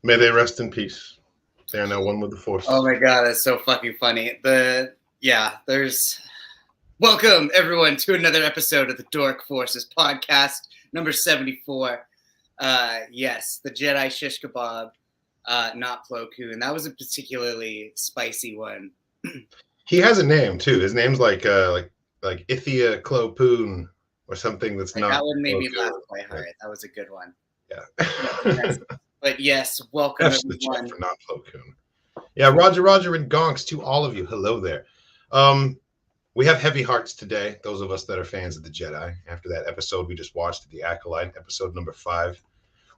May they rest in peace. They are now one with the Force. Oh my god, that's so fucking funny. Welcome everyone to another episode of the Dork Forces podcast, number 74. Yes, the Jedi shish kebab, not Plo Koon. That was a particularly spicy one. He has a name too. His name's like Ithia Klo Poon or something that's not. That one made me laugh quite hard. That was a good one. Yeah. But yes, welcome everyone. For not Plo Koon. Yeah, Roger, and Gonks to all of you. Hello there. We have heavy hearts today, those of us that are fans of the Jedi, after that episode we just watched, the Acolyte, episode number 5.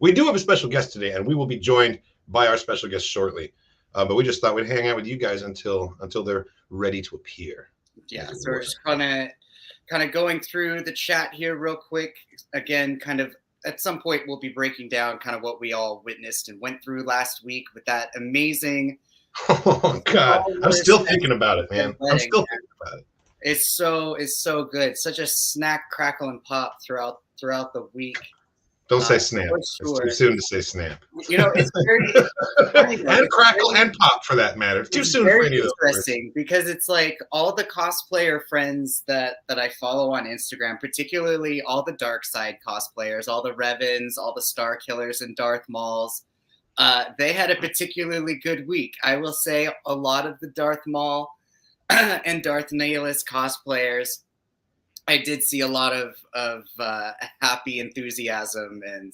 We do have a special guest today, and we will be joined by our special guest shortly. But we just thought we'd hang out with you guys until they're ready to appear. Yeah, so we're just kind of going through the chat here real quick. Again, kind of at some point we'll be breaking down kind of what we all witnessed and went through last week with that amazing. Oh God, I'm still thinking about it, man. I'm still thinking about it. It's so good. Such a snack, crackle, and pop throughout the week. Don't say snap. It's too soon to say snap. You know, it's very and crackle and pop for that matter. Too soon for any of those. Interesting because it's like all the cosplayer friends that I follow on Instagram, particularly all the dark side cosplayers, all the Revans, all the Star Killers, and Darth Mauls. They had a particularly good week. I will say a lot of the Darth Maul and Darth Nihilus cosplayers, I did see a lot of happy enthusiasm and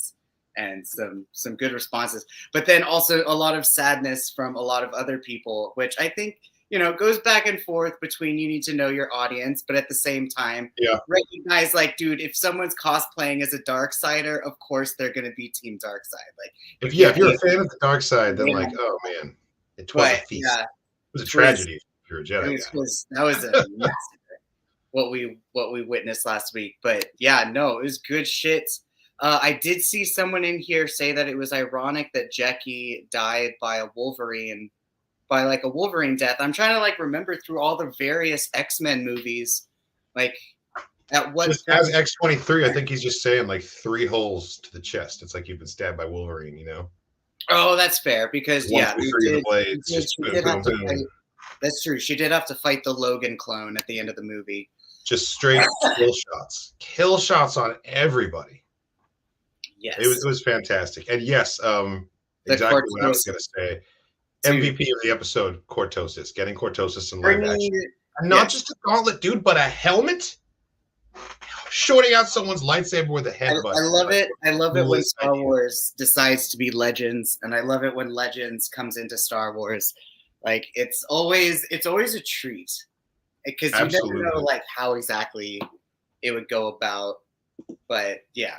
some good responses, but then also a lot of sadness from a lot of other people, which I think, you know, goes back and forth between you need to know your audience, but at the same time, recognize like, dude, if someone's cosplaying as a Darksider, of course they're going to be Team Darkside. Like, if you're a fan of the dark side, then like, oh man, it was a feast. Yeah, it was a tragedy. If you're a Jedi that was a massacre. What we witnessed last week, but yeah, no, it was good shit. I did see someone in here say that it was ironic that Jackie died by a Wolverine death. I'm trying to like remember through all the various X-Men movies, like at what just as X-23, I think he's just saying like 3 holes to the chest. It's like you've been stabbed by Wolverine, you know? Oh, that's fair because that's true. She did have to fight the Logan clone at the end of the movie. Just straight kill shots on everybody. Yes, it was fantastic, and yes, exactly what I was going to say. MVP of the episode, Cortosis, getting Cortosis in live action, and not just a gauntlet, dude, but a helmet, shorting out someone's lightsaber with a headbutt. I love it. I love it when Star Wars decides to be Legends, and I love it when Legends comes into Star Wars. Like it's always a treat. Because you never know like how exactly it would go about, but yeah.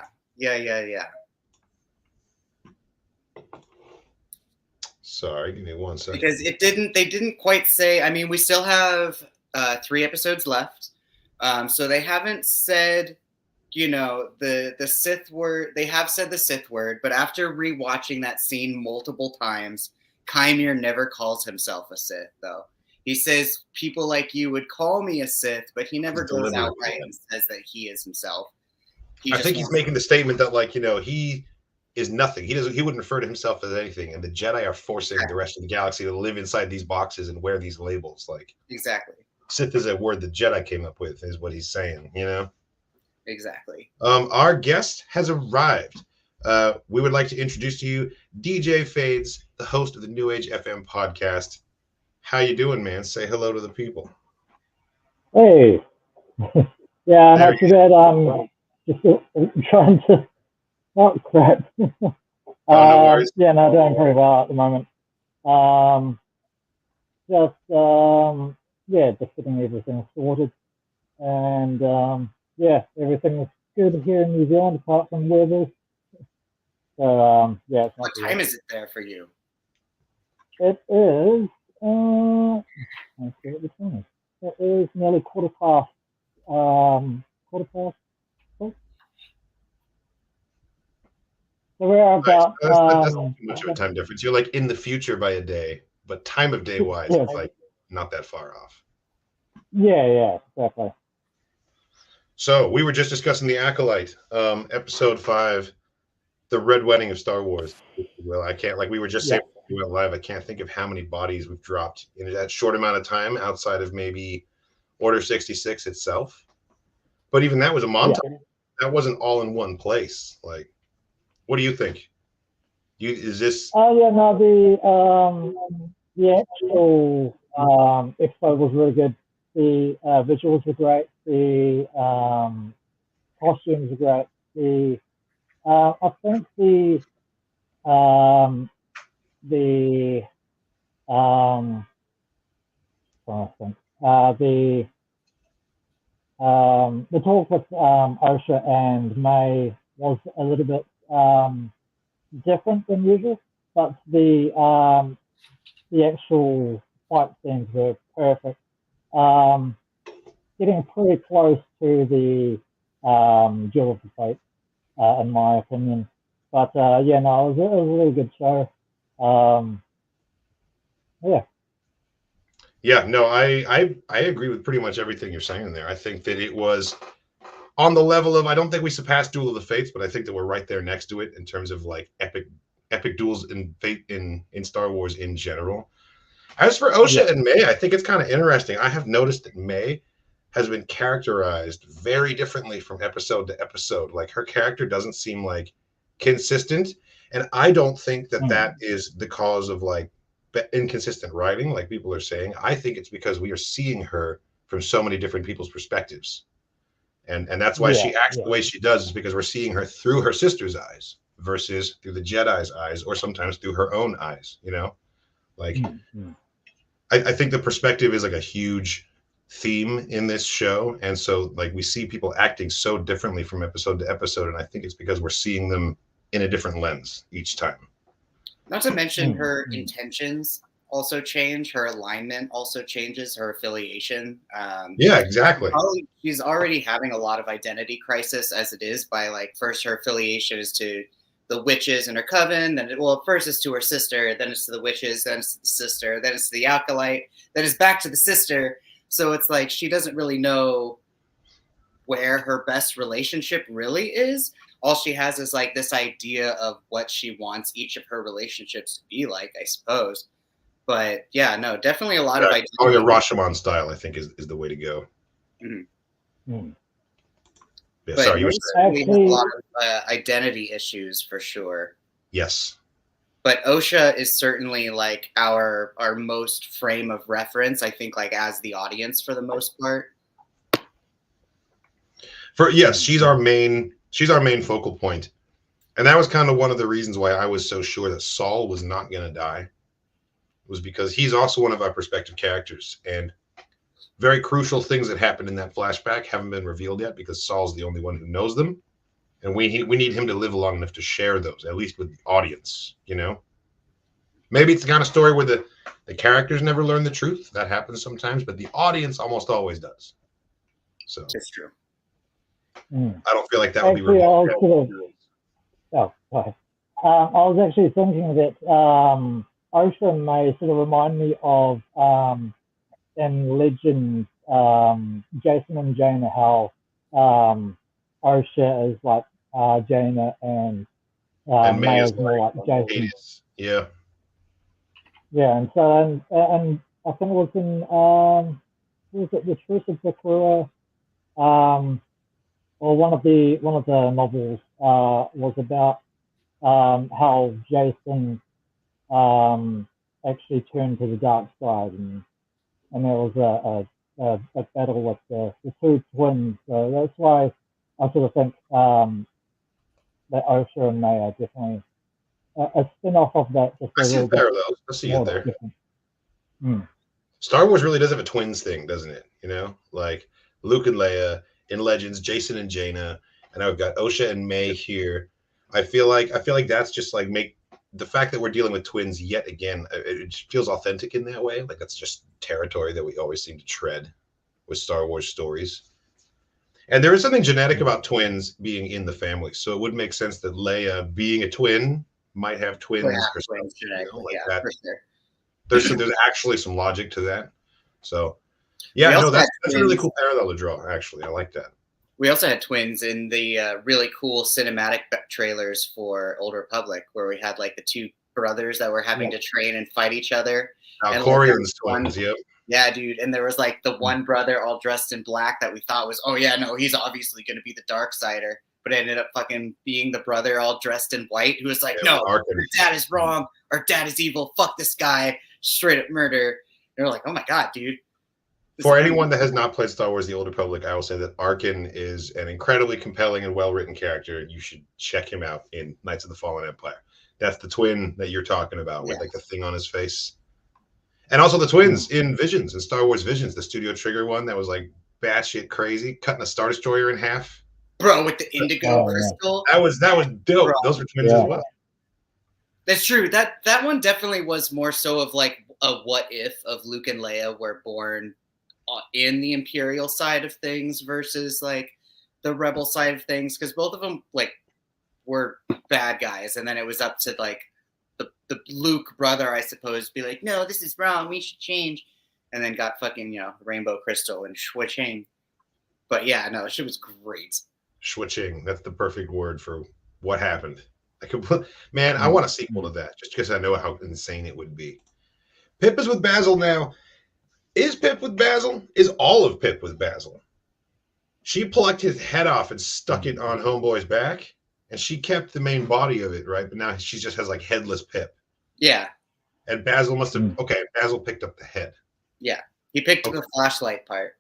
Sorry, give me 1 second. Because they didn't quite say. I mean, we still have 3 episodes left, so they haven't said, you know, the Sith word. They have said the Sith word, but after rewatching that scene multiple times, Kymir never calls himself a Sith, though. He says, people like you would call me a Sith, but he never goes outright and says that he is himself. I think he's making the statement that, like, you know, he is nothing. He wouldn't refer to himself as anything. And the Jedi are forcing the rest of the galaxy to live inside these boxes and wear these labels. Like, exactly. Sith is a word the Jedi came up with, is what he's saying, you know? Exactly. Our guest has arrived. We would like to introduce to you DJ Fadez, the host of the New Age FM podcast. How you doing, man? Say hello to the people. Hey. Yeah, not too bad. I'm just trying to... Oh, crap. No worries. Yeah, no, doing pretty well at the moment. Just getting everything sorted. And, everything is good here in New Zealand, apart from weather. So, it's what time is it there for you? It is... let's see what the time is. It is nearly quarter past. So we're about. That's not too much of a time difference. You're like in the future by a day, but time of day wise, it's like not that far off. Yeah, exactly. So we were just discussing the Acolyte, episode 5. the red wedding of Star Wars. Well, I can't, like we were just Yeah. saying before we went live, I can't think of how many bodies we've dropped in that short amount of time outside of maybe Order 66 itself. But even that was a montage. Yeah. That wasn't all in one place. Like, what do you think? Is this Oh yeah, no, the actual episode was really good. The visuals were great. The costumes were great. The I think the I think the talk with Osha and May was a little bit different than usual, but the actual fight scenes were perfect. Getting pretty close to the Jewel of the Fate, in my opinion. But yeah, no, it was a really good show. Yeah. Yeah, no, I agree with pretty much everything you're saying there. I think that it was on the level of, I don't think we surpassed Duel of the Fates, but I think that we're right there next to it in terms of like epic duels in Fate in Star Wars in general. As for Osha and May, I think it's kind of interesting. I have noticed that May has been characterized very differently from episode to episode. Like her character doesn't seem like consistent, and I don't think that that is the cause of like inconsistent writing, like people are saying. I think it's because we are seeing her from so many different people's perspectives, and that's why she acts the way she does, is because we're seeing her through her sister's eyes versus through the Jedi's eyes, or sometimes through her own eyes. You know, like I think the perspective is like a huge theme in this show, and so like we see people acting so differently from episode to episode, and I think it's because we're seeing them in a different lens each time. Not to mention her intentions also change, her alignment also changes, her affiliation. Yeah, exactly. She's already having a lot of identity crisis as it is, by like first her affiliation is to the witches and her coven, then first it's to her sister, then it's to the witches, then it's to the sister, then it's to the Acolyte, then it's back to the sister. So it's like she doesn't really know where her best relationship really is. All she has is like this idea of what she wants each of her relationships to be like, I suppose. But yeah, no, definitely a lot of identity. Oh, yeah, Rashomon style, I think, is the way to go. Yeah, but sorry, you were saying. We have a lot of identity issues for sure. Yes. But Osha is certainly like our most frame of reference, I think, like as the audience for the most part. Yes, she's our main focal point. And that was kind of one of the reasons why I was so sure that Saul was not going to die, was because he's also one of our perspective characters, and very crucial things that happened in that flashback haven't been revealed yet because Saul's the only one who knows them, and we need him to live long enough to share those, at least with the audience. You know, maybe it's the kind of story where the characters never learn the truth. That happens sometimes, but the audience almost always does. So it's true. I don't feel like that would be revealed. I was actually thinking that Osha may sort of remind me of in Legends, Jason and Jaina, how Osha is like Jaina and May is more like Jason. Yeah. Yeah, and so and I think it was in was it the Truth of Bakura, or one of the novels was about how Jason actually turned to the dark side, and there was a battle with the two twins. So that's why I sort of think that Osha and May are definitely a spin-off of that. I see parallels. I see it there. Star Wars really does have a twins thing, doesn't it? You know, like Luke and Leia. In Legends, Jason and Jaina, and I've got Osha and May here. I feel like that's just like the fact that we're dealing with twins yet again. It feels authentic in that way. Like that's just territory that we always seem to tread with Star Wars stories. And there is something genetic about twins being in the family, so it would make sense that Leia, being a twin, might have twins herself. You know, like that. For sure. There's actually some logic to that. So. Yeah, no, that's a really cool parallel to draw, actually. I like that. We also had twins in the really cool cinematic trailers for Old Republic, where we had like the two brothers that were having to train and fight each other. And Valkorian's twins, yep. Yeah, dude. And there was like the one brother all dressed in black that we thought was, oh yeah, no, he's obviously going to be the Darksider. But it ended up fucking being the brother all dressed in white who was like, no, our dad is wrong. Our dad is evil. Fuck this guy. Straight up murder. And we're like, oh my God, dude. For anyone that has not played Star Wars The Old Republic, I will say that Arkin is an incredibly compelling and well-written character. You should check him out in Knights of the Fallen Empire. That's the twin that you're talking about with like the thing on his face. And also the twins in Visions, in Star Wars Visions, the Studio Trigger one that was like batshit crazy, cutting a Star Destroyer in half. Bro, with the indigo crystal. That was dope. Bro. Those were twins as well. That's true. That one definitely was more so of like a what if of Luke and Leia were born in the Imperial side of things versus like the Rebel side of things, because both of them like were bad guys, and then it was up to like the Luke brother, I suppose, be like, no, this is wrong, we should change, and then got fucking rainbow crystal and switching. But yeah, no, she was great. Switching, that's the perfect word for what happened. I want a sequel to that just because I know how insane it would be. Pip is with Basil now. Is Pip with Basil? Is all of Pip with Basil? She plucked his head off and stuck it on Homeboy's back, and she kept the main body of it, right? But now she just has like headless Pip. Yeah. And Basil must have. Okay, Basil picked up the head. Yeah, he picked up the flashlight part.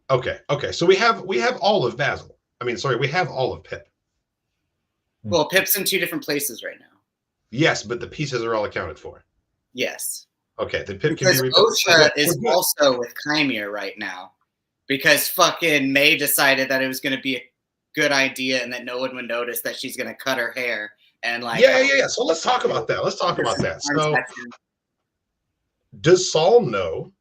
Okay. So we have all of Basil. We have all of Pip. Well, Pip's in two different places right now. Yes, but the pieces are all accounted for. Yes. Okay, the Pip because can be Osha is also with Chimere right now, because fucking May decided that it was going to be a good idea and that no one would notice that she's going to cut her hair and like. Yeah. So let's talk about that. So, does Saul know?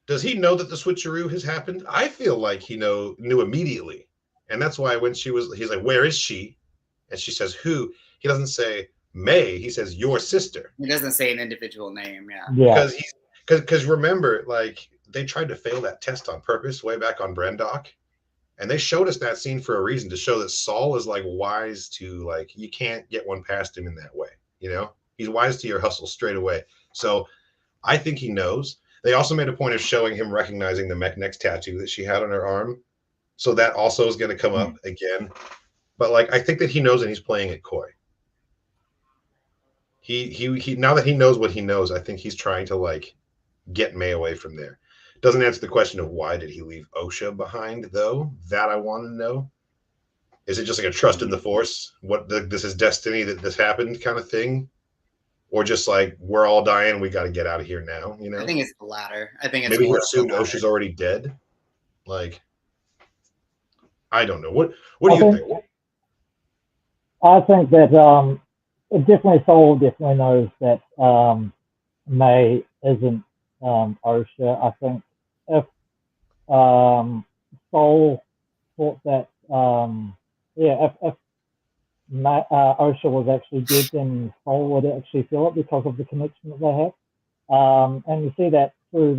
Does he know that the switcheroo has happened? I feel like he knew immediately, and that's why when he's like, "Where is she?" and she says, "Who?" He doesn't say May, he says your sister. He doesn't say an individual name, yeah. Because remember, like they tried to fail that test on purpose way back on Brendok, and they showed us that scene for a reason, to show that Saul is like wise to like you can't get one past him in that way. He's wise to your hustle straight away. So I think he knows. They also made a point of showing him recognizing the Mechnex tattoo that she had on her arm, so that also is going to come up again. But like I think that he knows, and he's playing it coy. He now that he knows what he knows, I think he's trying to like get May away from there. Doesn't answer the question of why did he leave Osha behind, though. That I want to know. Is it just like a trust in the Force? This is destiny that this happened kind of thing, or just like we're all dying, we got to get out of here now? I think it's the latter. I think it's maybe he assumed Osha's already dead. Like I don't know. What do you think? I think that definitely Saul definitely knows that May isn't Osha. I think if Saul thought that if Osha was actually dead, then Saul would actually feel it because of the connection that they have. And you see that through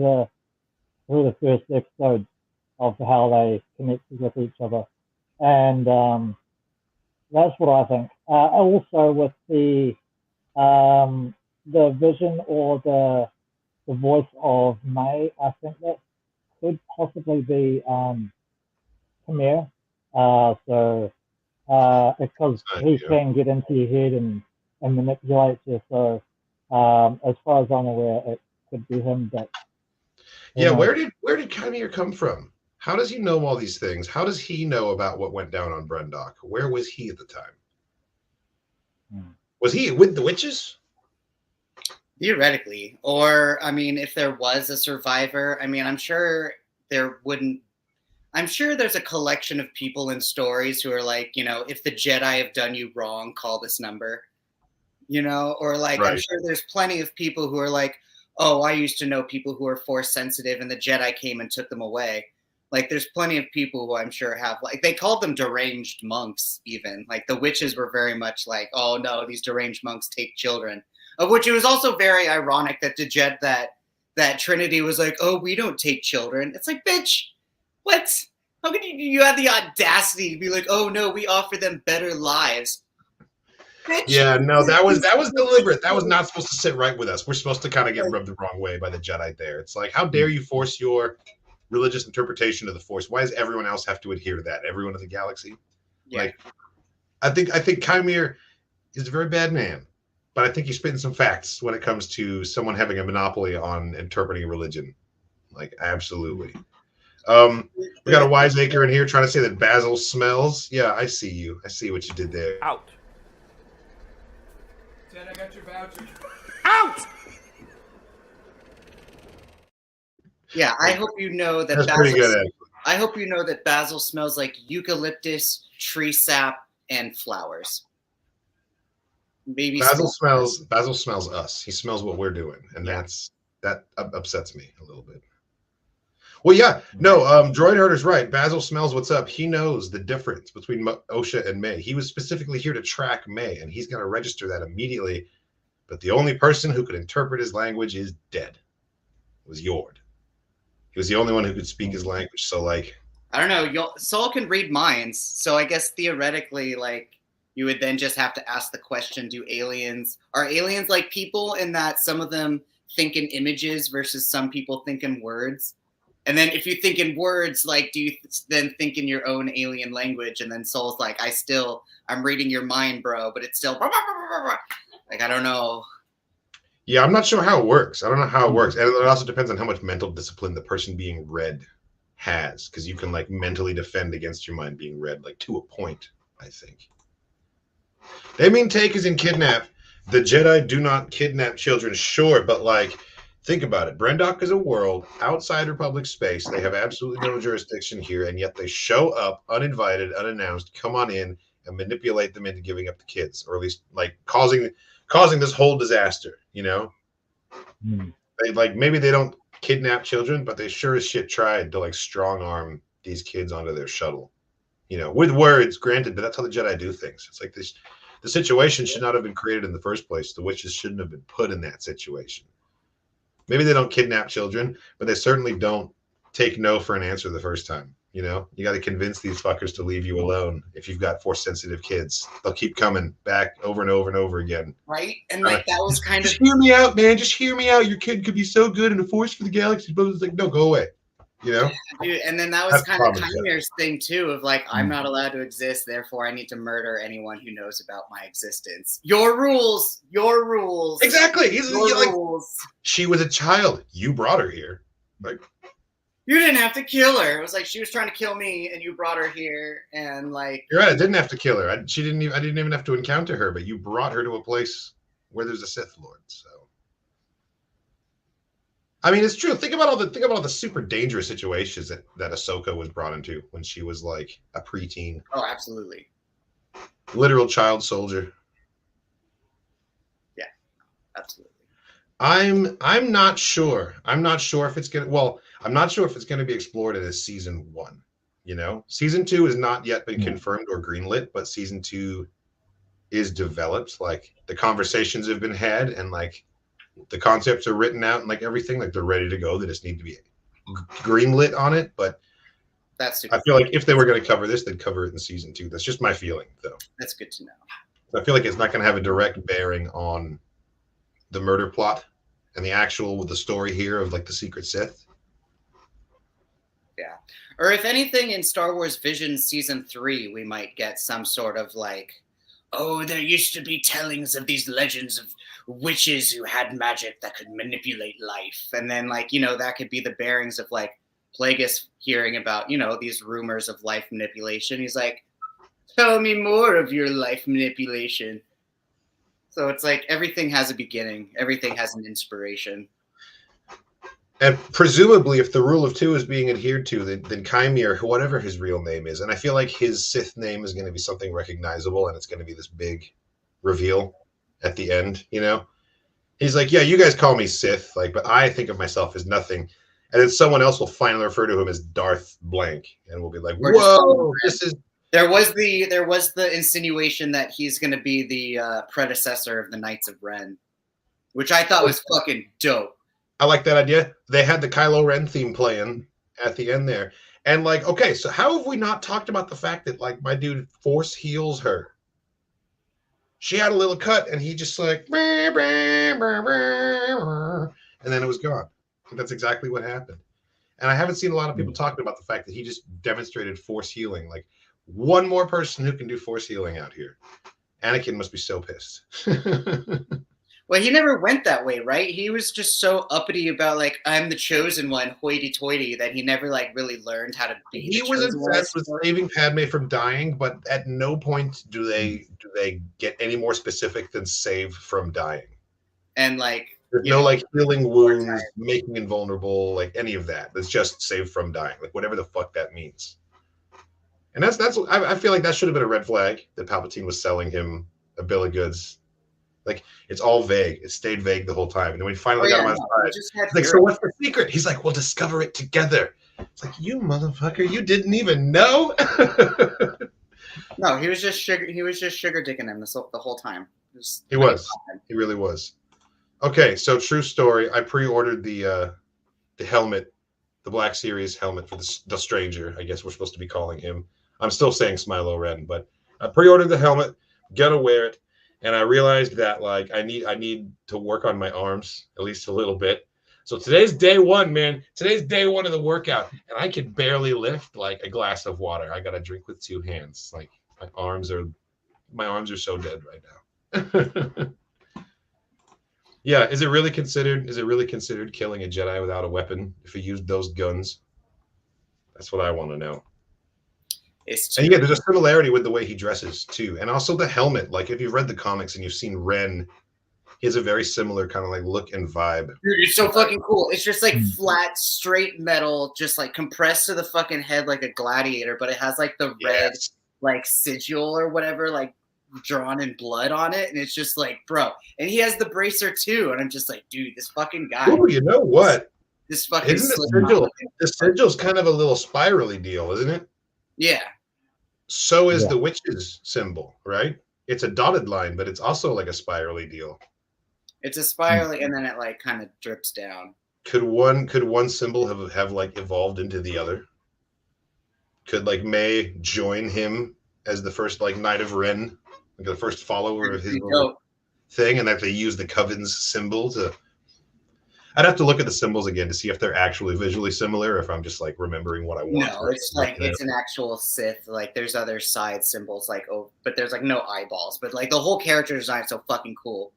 the first episode of how they connected with each other. And that's what I think. Also with the vision or the voice of May, I think that could possibly be Chimere. Because he can get into your head and manipulate you. So as far as I'm aware, it could be him. But where did Chimere come from? How does he know all these things? How does he know about what went down on Brendok? Where was he at the time? Was he with the witches? Theoretically. Or, if there was a survivor, I'm sure there's a collection of people in stories who are like, if the Jedi have done you wrong, call this number. Or like, right. I'm sure there's plenty of people who are like, oh, I used to know people who are Force sensitive and the Jedi came and took them away. Like, there's plenty of people who I'm sure have, like, they called them deranged monks, even. Like, the witches were very much like, oh, no, these deranged monks take children. Of which it was also very ironic that that Trinity was like, oh, we don't take children. It's like, bitch, what? How could you have the audacity to be like, oh no, we offer them better lives? Bitch, Yeah, no, that was deliberate. That was not supposed to sit right with us. We're supposed to kind of get rubbed the wrong way by the Jedi there. It's like, how dare you force your religious interpretation of the Force? Why does everyone else have to adhere to that? Everyone in the galaxy? Yeah. Like, I think Kymir is a very bad man, but I think he's spitting some facts when it comes to someone having a monopoly on interpreting religion. Like, absolutely. We got a wiseacre in here trying to say that Basil smells. Yeah, I see you. I see what you did there. Out. Ted, I got your voucher. Out! Yeah, I hope you know that That's Basil, pretty good, actually. I hope you know that Basil smells like eucalyptus, tree sap, and flowers. Maybe Basil smells us. He smells what we're doing, and that upsets me a little bit. Well, yeah, no, Droid Herder's right. Basil smells what's up. He knows the difference between Osha and May. He was specifically here to track May, and he's going to register that immediately. But the only person who could interpret his language is dead. It was Yord. He was the only one who could speak his language. So, like, I don't know. Soul can read minds, so I guess theoretically, like, you would then just have to ask the question: are aliens like people in that some of them think in images versus some people think in words? And then if you think in words, like, do you then think in your own alien language? And then Soul's like, I'm reading your mind, bro, but it's still like, I don't know. yeah, I'm not sure how it works. I don't know how it works. And it also depends on how much mental discipline the person being read has, because you can, like, mentally defend against your mind being read, like, to a point, I think. They mean take as in kidnap. The Jedi do not kidnap children, sure, but, like, think about it. Brendok is a world outside Republic space. They have absolutely no jurisdiction here, and yet they show up uninvited, unannounced, come on in, and manipulate them into giving up the kids, or at least, like, causing this whole disaster, you know? They, like, maybe they don't kidnap children, but they sure as shit tried to, like, strong arm these kids onto their shuttle, you know, with words, granted, but that's how the Jedi do things. It's like this. The situation should not have been created in the first place. The witches shouldn't have been put in that situation. Maybe they don't kidnap children, but they certainly don't take no for an answer the first time. You know, you got to convince these fuckers to leave you alone. If you've got Force-sensitive kids, they'll keep coming back over and over and over again. Right? And, like, that was kind of... Just hear me out, man. Just hear me out. Your kid could be so good in a Force for the galaxy. But it's like, no, go away. You know? Dude, and then that was kind of Kymir's thing, too, of, like, I'm not allowed to exist, therefore I need to murder anyone who knows about my existence. Your rules! Your rules! Exactly! Your rules! She was a child. You brought her here. Like, you didn't have to kill her. It was like she was trying to kill me, and you brought her here, and, like... You're right, I didn't have to kill her. I didn't even have to encounter her, but you brought her to a place where there's a Sith Lord, so... I mean, it's true. Think about all the super dangerous situations that Ahsoka was brought into when she was, like, a preteen. Oh, absolutely. Literal child soldier. Yeah, absolutely. I'm not sure. I'm not sure if it's gonna be explored in season 1. You know, season 2 has not yet been confirmed or greenlit, but season 2 is developed. Like, the conversations have been had, and, like, the concepts are written out, and, like, everything, like, they're ready to go. They just need to be greenlit on it. But I feel like if they were going to cover this, they'd cover it in season 2. That's just my feeling, though. That's good to know. I feel like it's not going to have a direct bearing on the murder plot and the story here of, like, the secret Sith. Yeah. Or if anything, in Star Wars Visions season 3, we might get some sort of, like, oh, there used to be tellings of these legends of witches who had magic that could manipulate life. And then, like, you know, that could be the bearings of, like, Plagueis hearing about, you know, these rumors of life manipulation. He's like, tell me more of your life manipulation. So it's like everything has a beginning. Everything has an inspiration. And presumably, if the rule of 2 is being adhered to, then Kymir, whatever his real name is, and I feel like his Sith name is going to be something recognizable, and it's going to be this big reveal at the end, you know? He's like, yeah, you guys call me Sith, like, but I think of myself as nothing. And then someone else will finally refer to him as Darth Blank, and we'll be like, whoa, this is... There was the insinuation that he's going to be the predecessor of the Knights of Ren, which I thought was fucking dope. I like that idea. They had the Kylo Ren theme playing at the end there. And like, okay, so how have we not talked about the fact that like my dude force heals her? She had a little cut, and he just like, and then it was gone. That's exactly what happened. And I haven't seen a lot of people talking about the fact that he just demonstrated force healing. Like, one more person who can do force healing out here. Anakin must be so pissed. Well, he never went that way, right? He was just so uppity about like, I'm the chosen one, hoity-toity, that he never like really learned how to be. He was obsessed with saving Padme from dying, but at no point do they get any more specific than save from dying. And like, there's no like healing wounds, making invulnerable, like any of that. It's just save from dying, like whatever the fuck that means. And that's I feel like that should have been a red flag that Palpatine was selling him a bill of goods. Like, it's all vague. It stayed vague the whole time. And then we finally got him on his side. Like, so what's the secret? He's like, we'll discover it together. It's like, you motherfucker, you didn't even know? No, he was just sugar dicking him the whole time. He was. He really was. Okay, so true story. I pre-ordered the helmet, the Black Series helmet for the Stranger, I guess we're supposed to be calling him. I'm still saying Smilo Ren, but I pre-ordered the helmet, gonna wear it. And I realized that like I need to work on my arms at least a little bit. So today's day one, man. Today's day one of the workout, and I can barely lift like a glass of water. I got to drink with two hands. Like my arms are so dead right now. Yeah, is it really considered killing a Jedi without a weapon if he used those guns? That's what I want to know. And yeah, there's a similarity with the way he dresses too, and also the helmet. Like if you've read the comics and you've seen Ren, he has a very similar kind of like look and vibe. Dude, it's so fucking cool. It's just like flat, straight metal, just like compressed to the fucking head like a gladiator, but it has like the red like sigil or whatever, like drawn in blood on it, and it's just like, bro. And he has the bracer too, and I'm just like, dude, this fucking guy. Oh, you know what? This fucking the sigil's kind of a little spirally deal, isn't it? Yeah. So is the witch's symbol, right? It's a dotted line, but it's also like a spirally deal. It's a spirally, and then it like kind of drips down. Could one symbol have like evolved into the other? Could like May join him as the first like Knight of Ren, like the first follower of his thing, and that they use the Coven's symbol to. I'd have to look at the symbols again to see if they're actually visually similar, or if I'm just like remembering what I want. No, it's like it's an actual Sith. Like there's other side symbols, like but there's like no eyeballs. But like the whole character design is so fucking cool.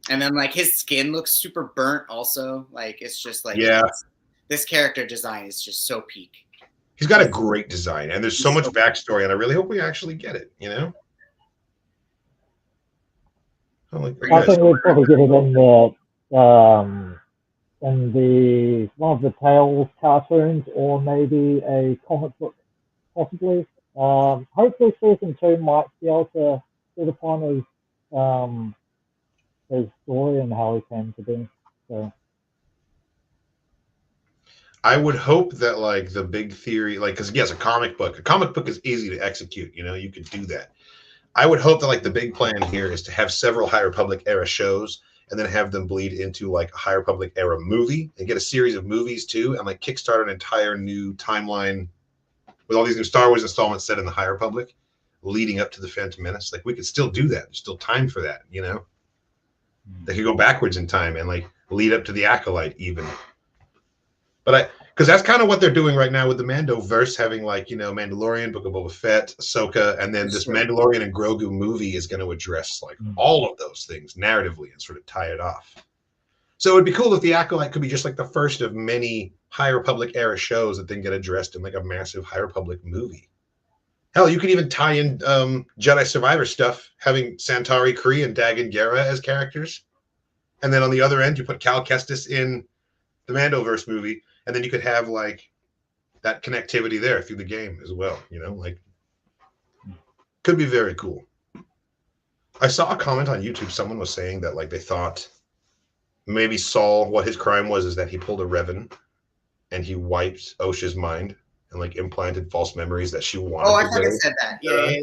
And then like his skin looks super burnt. Also, like it's just like this character design is just so peak. He's got a great design, and there's so much backstory, and I really hope we actually get it. You know. I think we'd probably get it in the one of the Tales cartoons, or maybe a comic book, possibly. Hopefully, season 2 might be able to get upon his story and how he came to be. So. I would hope that like the big theory, like because yes, a comic book is easy to execute. You know, you could do that. I would hope that like the big plan here is to have several High Republic era shows and then have them bleed into like a High Republic era movie and get a series of movies too, and like kickstart an entire new timeline with all these new Star Wars installments set in the High Republic leading up to the Phantom Menace. Like we could still do that. There's still time for that, you know? They could go backwards in time and like lead up to the Acolyte even. But because that's kind of what they're doing right now with the Mando verse, having like, you know, Mandalorian, Book of Boba Fett, Ahsoka, and then this Mandalorian and Grogu movie is going to address like all of those things narratively and sort of tie it off. So it would be cool if the Acolyte could be just like the first of many High Republic era shows that then get addressed in like a massive High Republic movie. Hell, you could even tie in Jedi Survivor stuff, having Santari Kree and Dagan Gera as characters. And then on the other end, you put Cal Kestis in the Mandoverse movie. And then you could have like that connectivity there through the game as well, you know, like could be very cool. I saw a comment on YouTube. Someone was saying that like they thought maybe Saul, what his crime was is that he pulled a Revan and he wiped Osha's mind and like implanted false memories that she wanted. Oh, I thought it said that. Yeah.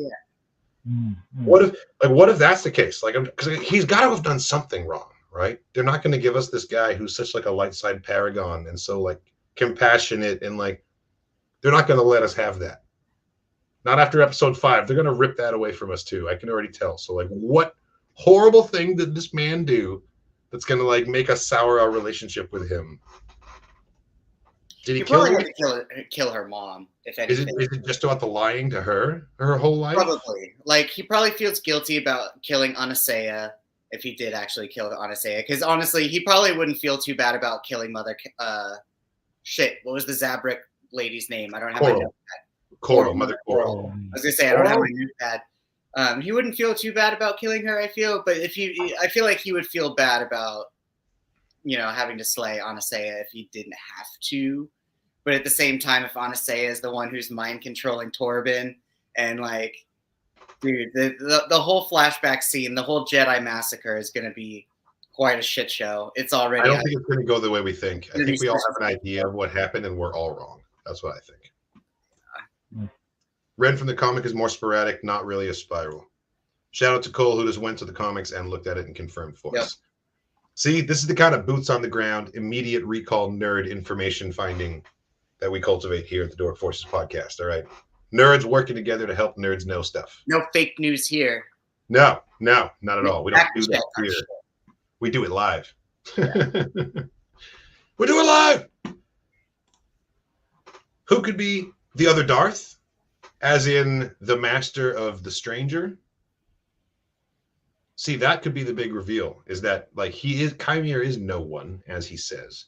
What if that's the case? Like, because he's got to have done something wrong, right? They're not going to give us this guy who's such like a light side paragon and so like compassionate, and like they're not going to let us have that. Not after episode 5. They're going to rip that away from us too. I can already tell. So like, what horrible thing did this man do that's going to like make us sour our relationship with him? Did he kill her? Kill her mom, if anything. Is it just about the lying to her whole life? Probably. Like, he probably feels guilty about killing Anasea if he did actually kill Anasea. Because honestly, he probably wouldn't feel too bad about killing Mother. What was the Zabrak lady's name? I don't have my notepad. Coral, Mother Coral. I was gonna say I don't have my notepad. He wouldn't feel too bad about killing her, I feel, but I feel like he would feel bad about, having to slay Anasea if he didn't have to. But at the same time, if Anasea is the one who's mind controlling Torben, and like, dude, the whole flashback scene, the whole Jedi massacre is gonna be quite a shit show. It's already. I don't think it's gonna go the way we think. I think we all have an idea of what happened, and we're all wrong. That's what I think. Read from the comic is more sporadic, not really a spiral. Shout out to Cole, who just went to the comics and looked at it and confirmed for us. See, this is the kind of boots on the ground, immediate recall nerd information finding that we cultivate here at the Dork Forces podcast. All right. Nerds working together to help nerds know stuff. No fake news here. No, not at all. We don't do that here. We do it live. We do it live. Who could be the other Darth? As in the master of the stranger? See, that could be the big reveal, is that like Chimere is no one, as he says,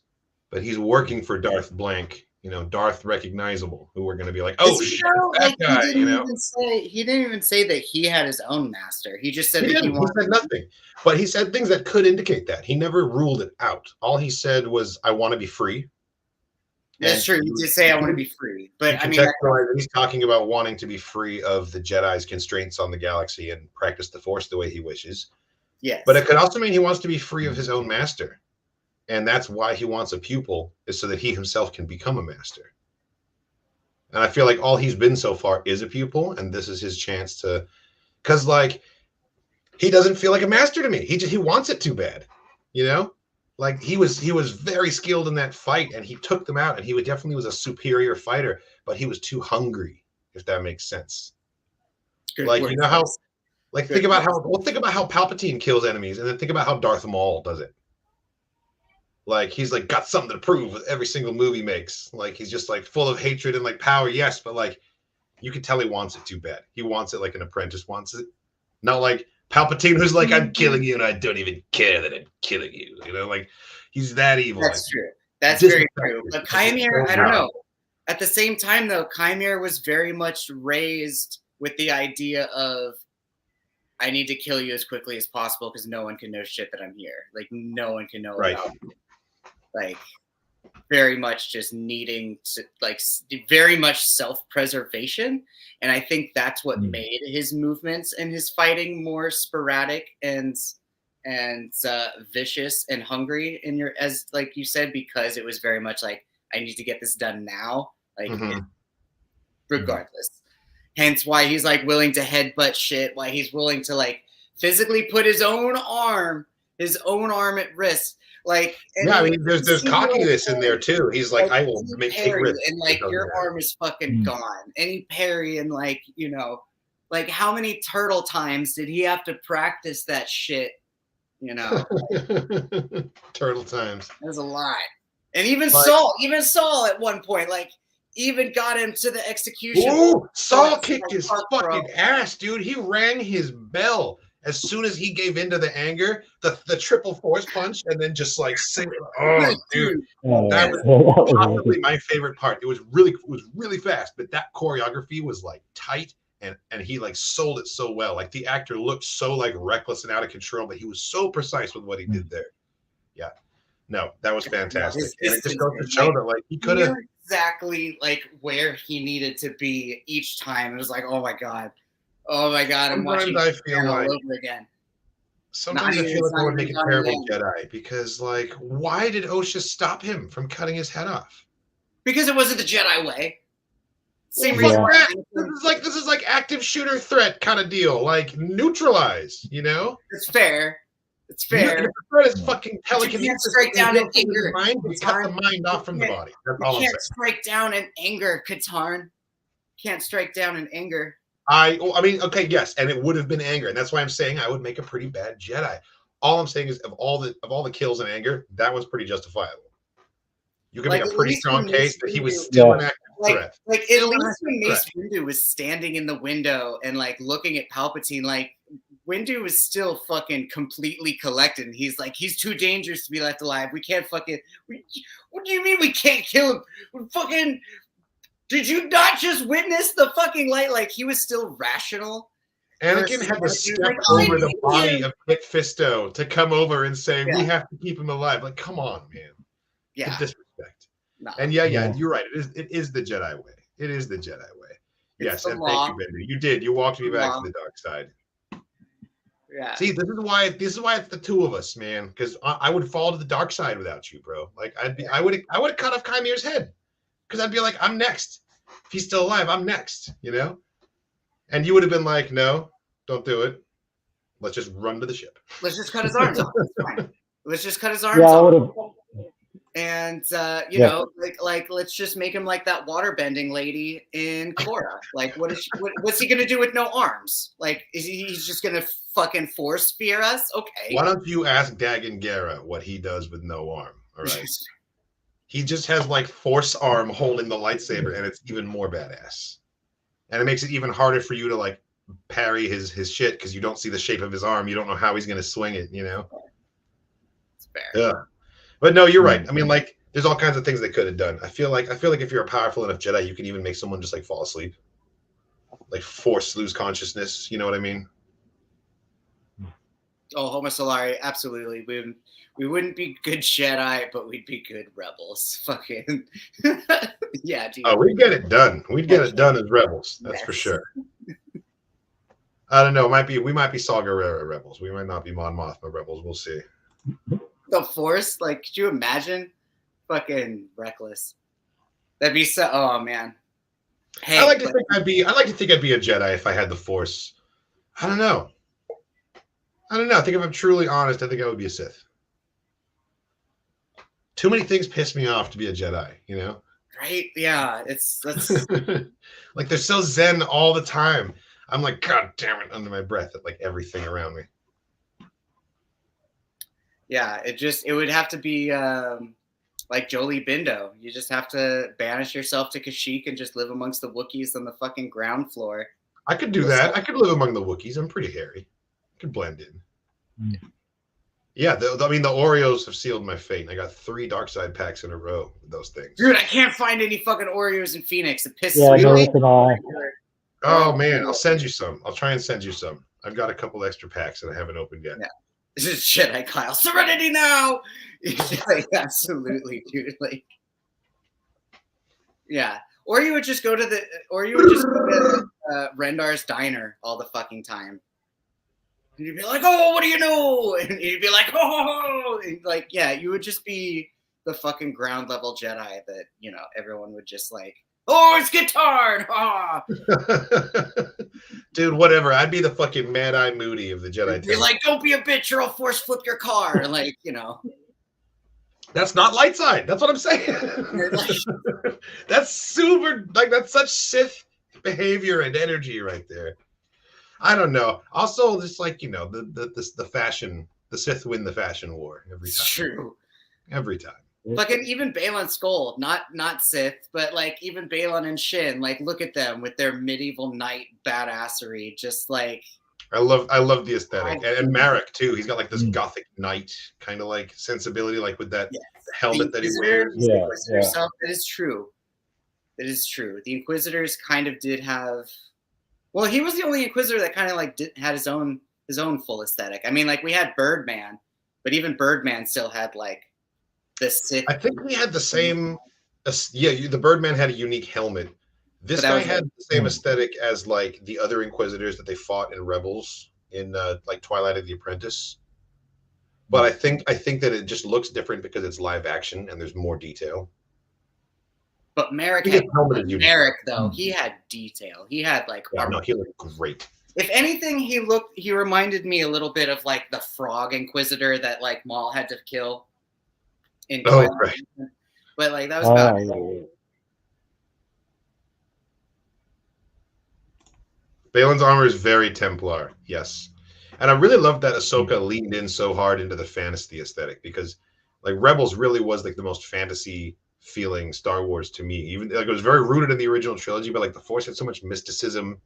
but he's working for Darth Blank, Darth Recognizable, who we're going to be like, oh shit, that guy, He didn't even say that he had his own master. He just said he said nothing, but he said things that could indicate that. He never ruled it out. All he said was, I want to be free. That's true. He did say, I want to be free. But I mean, he's talking about wanting to be free of the Jedi's constraints on the galaxy and practice the Force the way he wishes. Yes. But it could also mean he wants to be free of his own master. And that's why he wants a pupil, is so that he himself can become a master. And I feel like all he's been so far is a pupil, and this is his chance to, because like he doesn't feel like a master to me. He wants it too bad, Like he was very skilled in that fight, and he took them out, and he definitely was a superior fighter, but he was too hungry, if that makes sense. Think about how Palpatine kills enemies, and then think about how Darth Maul does it. Like he's like got something to prove with every single move he makes. Like he's just like full of hatred and like power, yes, but like you can tell he wants it too bad. He wants it like an apprentice wants it, not like Palpatine, who's like, I'm killing you, and I don't even care that I'm killing you. Like he's that evil. That's true. That's very true. But Chimere, I don't know. At the same time, though, Chimere was very much raised with the idea of, I need to kill you as quickly as possible because no one can know shit that I'm here. Like no one can know about me. Like very much just needing to, like very much self-preservation. And I think that's what made his movements and his fighting more sporadic and vicious and hungry as like you said, because it was very much like, I need to get this done now. Like regardless. Hence why he's like willing to headbutt shit, why he's willing to like physically put his own arm at risk. Like, I mean, there's cockiness in there too. He's like, I will take risks. And like, your arm is fucking gone. And he parry and like, like how many turtle times did he have to practice that shit? Turtle times. There's a lot. And even Saul at one point, like, even got him to the execution. Ooh, Saul kicked his fucking ass, dude. He rang his bell as soon as he gave into the anger, the triple force punch, and then just like dude. That was possibly my favorite part. It was really fast, but that choreography was like tight, and he like sold it so well. Like the actor looked so like reckless and out of control, but he was so precise with what he did there. Yeah. No, that was fantastic. And it just goes to show that like he could have exactly like where he needed to be each time. It was like, oh my god, I'm watching I feel like, all over again. Sometimes I feel like I would make a terrible Jedi because like, why did Osha stop him from cutting his head off? Because it wasn't the Jedi way. Same reason. This is like active shooter threat kind of deal. Like neutralize, It's fair. It's fair. You prefer his fucking telekinesis. You can't strike down in anger. You cut the mind off from the body. That's all I'm saying. You can't strike down in anger, Katarn. Can't strike down in anger. I mean, okay, yes, and it would have been anger, and that's why I'm saying I would make a pretty bad Jedi. All I'm saying is, of all the kills in anger, that was pretty justifiable. You can make a pretty strong case that he was still an active threat. Like at least when Mace Windu was standing in the window and like looking at Palpatine, like Windu was still fucking completely collected. And he's like, he's too dangerous to be left alive. We can't fucking. What do you mean we can't kill him? Fucking. Did you not just witness the fucking light? Like he was still rational. Anakin had to step over the body of Kit Fisto to come over and say, "We have to keep him alive." Like, come on, man. Yeah. The disrespect. No. And yeah, you're right. It is the Jedi way. It is the Jedi way. Yes, and thank you, Bendu. You did. You walked me back to the dark side. Yeah. See, this is why it's the two of us, man. Because I would fall to the dark side without you, bro. Like I would have cut off Kymir's head. Because I'd be like, I'm next. If he's still alive, I'm next, you know? And you would have been like, no, don't do it. Let's just run to the ship. Let's just cut his arms off. Let's just cut his arms off. And, you know, like, let's just make him like that waterbending lady in Korra. Like, what's he going to do with no arms? Like, he's just going to fucking force fear us? Okay. Why don't you ask Dagan Gera what he does with no arm? All right. He just has like force arm holding the lightsaber, and it's even more badass. And it makes it even harder for you to like parry his shit because you don't see the shape of his arm. You don't know how he's going to swing it, you know? It's fair. Yeah. But no, you're right. I mean, like, there's all kinds of things they could have done. I feel like if you're a powerful enough Jedi, you can even make someone just like fall asleep. Like force lose consciousness. You know what I mean? Oh, Homo Solari, absolutely. We wouldn't be good Jedi, but we'd be good rebels. Fucking yeah, dude. Oh, we'd get it done. We'd get it done as rebels. That's for sure. I don't know. We might be Saw Gerrera rebels. We might not be Mon Mothma rebels. We'll see. The Force, like, could you imagine? Fucking reckless. That'd be so. Oh man. Hey, I like to think I'd be a Jedi if I had the Force. I don't know. I think if I'm truly honest, I think I would be a Sith. Too many things piss me off to be a Jedi, you know? Right? Yeah. That's like they're so zen all the time. I'm like, God damn it, under my breath at like everything around me. Yeah, it would have to be like Jolie Bindo. You just have to banish yourself to Kashyyyk and just live amongst the Wookiees on the fucking ground floor. I could do that. I could live among the Wookiees. I'm pretty hairy. I could blend in. Yeah, the Oreos have sealed my fate. I got 3 dark side packs in a row with those things. Dude, I can't find any fucking Oreos in Phoenix. It pisses me off. Oh man, I'll send you some. I'll try and send you some. I've got a couple extra packs that I haven't opened yet. Yeah. This is Jedi Kyle. Serenity now. Like, absolutely, dude. Like, yeah. Or you would just go to Rendar's diner all the fucking time. And you'd be like, oh, what do you know? And you'd be like, oh, and like, yeah, you would just be the fucking ground level Jedi that, you know, everyone would just like, oh, it's guitar. Ah. Dude, whatever. I'd be the fucking Mad Eye Moody of the Jedi. You're like, don't be a bitch or I'll force flip your car. And like, you know. That's not light side. That's what I'm saying. That's super, like, that's such Sith behavior and energy right there. I don't know. Also, just like, you know, the fashion, the Sith win the fashion war every time. It's true. Every time. Fucking even Baylan Skoll, not Sith, but like even Baylan and Shin, like look at them with their medieval knight badassery, just like. I love the aesthetic, and Marek too. He's got like this gothic knight kind of like sensibility, like with that helmet that he wears. Yeah. That is true. That is true. The Inquisitors kind of did have. Well, he was the only Inquisitor that kind of like had his own full aesthetic. I mean, like we had Birdman, but even Birdman still had like the Sith. I think we had the same. The Birdman had a unique helmet. This guy had the same aesthetic as like the other Inquisitors that they fought in Rebels in like Twilight of the Apprentice. But I think that it just looks different because it's live action and there's more detail. But Merrick though, he had detail. He had like no, he looked great. If anything, he reminded me a little bit of like the Frog Inquisitor that like Maul had to kill in Twilight. Right. But like that was about it. Yeah. Balin's armor is very Templar, yes. And I really love that Ahsoka leaned in so hard into the fantasy aesthetic because like Rebels really was like the most fantasy feeling Star Wars to me. Even like it was very rooted in the original trilogy, but like the Force had so much mysticism.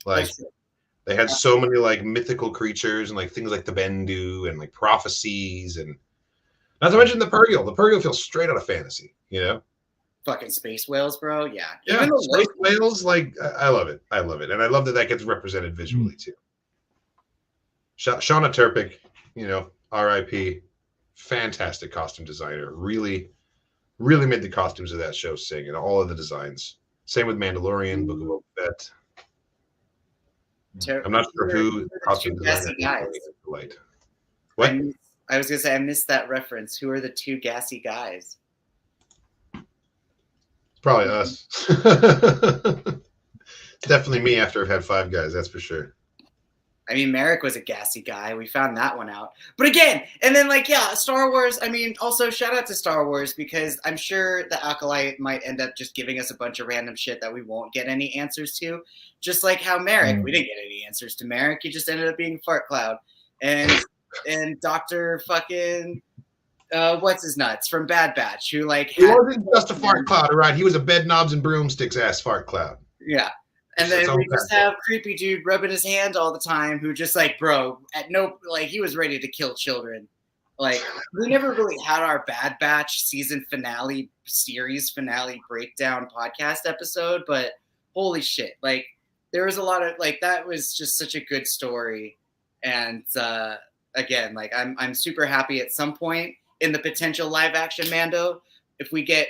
Like they had so many like mythical creatures and like things like the Bendu and like prophecies and not to mention the Purrgil. The Purrgil feels straight out of fantasy, you know? Fucking space whales, bro. Yeah. Yeah, Even the space whales, like I love it. I love it. And I love that that gets represented visually too. Shauna Turpik, you know, R.I.P. Fantastic costume designer. Really, really made the costumes of that show sing and all of the designs. Same with Mandalorian, Book of Boba Fett. I'm not sure who the costume designer is. What? I was gonna say I missed that reference. Who are the two gassy guys? It's probably us. Definitely me after I've had Five Guys, that's for sure. I mean, Merrick was a gassy guy. We found that one out. But again, and then like, yeah, Star Wars. I mean, also shout out to Star Wars because I'm sure the Acolyte might end up just giving us a bunch of random shit that we won't get any answers to. Just like how Merrick, we didn't get any answers to Merrick. He just ended up being Fart Cloud. And Dr. fucking what's his nuts from Bad Batch, who like he wasn't just a fart cloud, right? He was a bed knobs and broomsticks ass fart cloud. Yeah. And then we just have creepy dude rubbing his hand all the time who just like, bro, at no, like he was ready to kill children. Like we never really had our Bad Batch season finale, series finale breakdown podcast episode, but holy shit. Like there was a lot of like, that was just such a good story. And again, like I'm super happy at some point in the potential live action Mando, if we get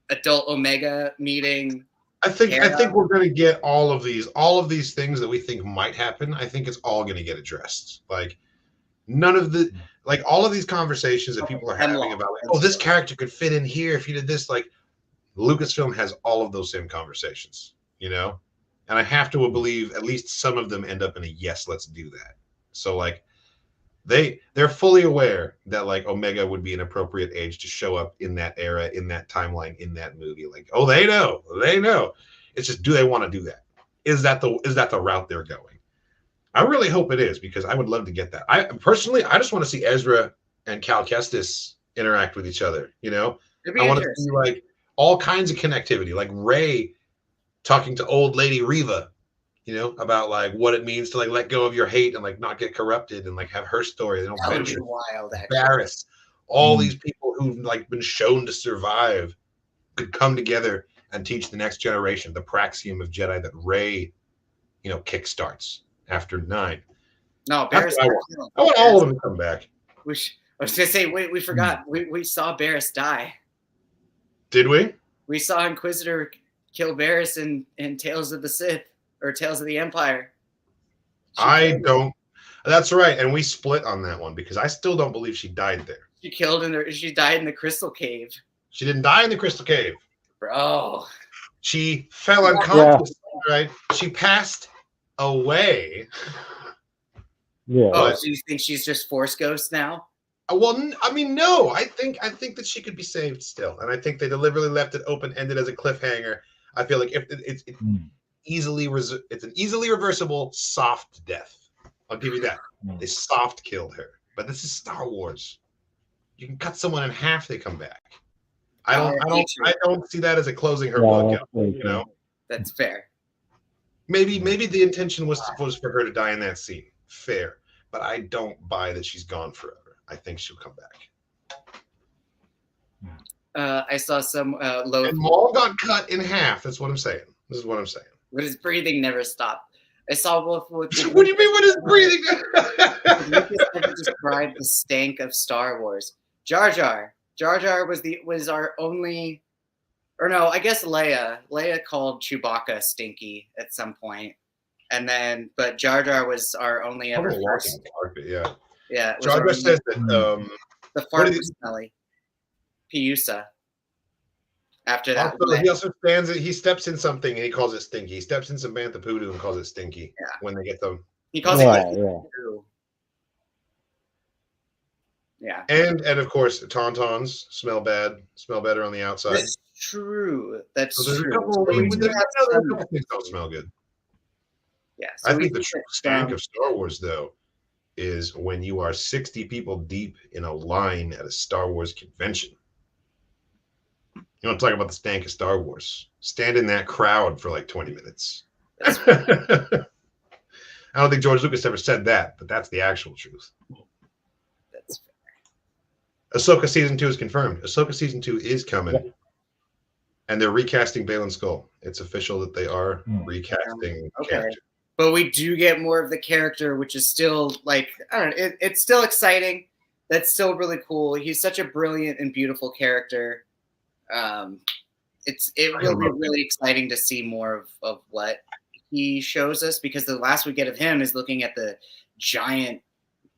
adult Omega meeting, I think we're going to get all of these things that we think might happen. I think it's all going to get addressed. Like none of the like all of these conversations that people are having about like, oh, this character could fit in here if you did this. Like Lucasfilm has all of those same conversations, you know, and I have to believe at least some of them end up in a yes, let's do that. So like they're fully aware that like Omega would be an appropriate age to show up in that era, in that timeline, in that movie. Like, oh, they know. It's just, do they want to do that? Is that the route they're going? I really hope it is because I would love to get that. I personally, I just want to see Ezra and Cal Kestis interact with each other. You know, I want to see like all kinds of connectivity, like Ray talking to old lady Reva. You know, about like what it means to like let go of your hate and like not get corrupted and like have her story. You know, that would be wild. Barris, all these people who've like been shown to survive could come together and teach the next generation the praxium of Jedi that Rey, you know, kickstarts after 9. No, Barris. I want all of them to come back. I was gonna say, wait, we forgot. We saw Barris die. Did we? We saw Inquisitor kill Barris in Tales of the Sith. Or Tales of the Empire. That's right, and we split on that one because I still don't believe she died there. She died in the Crystal Cave. She didn't die in the Crystal Cave, bro. She fell unconscious. Yeah. Right? She passed away. Yeah. Oh, so you think she's just Force Ghost now? Well, I mean, no. I think that she could be saved still, and I think they deliberately left it open-ended as a cliffhanger. I feel like if it's an easily reversible soft death. I'll give you that. They soft killed her. But this is Star Wars. You can cut someone in half, they come back. I don't see that as a closing her book out, you know. That's fair. Maybe the intention was for her to die in that scene. Fair. But I don't buy that she's gone forever. I think she'll come back. I saw some low. And Maul got cut in half. That's what I'm saying. This is what I'm saying. But his breathing never stopped. I saw both. What do you mean? What is breathing? Lucas described the stank of Star Wars. Jar Jar was our only, or no, I guess Leia. Leia called Chewbacca stinky at some point, and then but Jar Jar was our only ever. Yeah. Yeah. Jar Jar says that the fart was smelly. Piusa. after that. Also, he also stands it. He steps in something and he calls it stinky. He steps in some bantha poodoo and calls it stinky. Yeah. When they get them. He calls it Yeah. And of course, tauntauns smell bad, smell better on the outside. That's true. That's so there's true. A couple, So there's a couple things don't smell good. Yeah. So I think the true stank of Star Wars, though, is when you are 60 people deep in a line at a Star Wars convention. You want to talk about the stank of Star Wars? Stand in that crowd for like 20 minutes. I don't think George Lucas ever said that, but that's the actual truth. That's fair. Ahsoka Season 2 is confirmed. Ahsoka Season 2 is coming. Yeah. And they're recasting Baylan Skoll. It's official that they are recasting character. But we do get more of the character, which is still like, I don't know, it's still exciting. That's still really cool. He's such a brilliant and beautiful character. It will be really exciting to see more of what he shows us, because the last we get of him is looking at the giant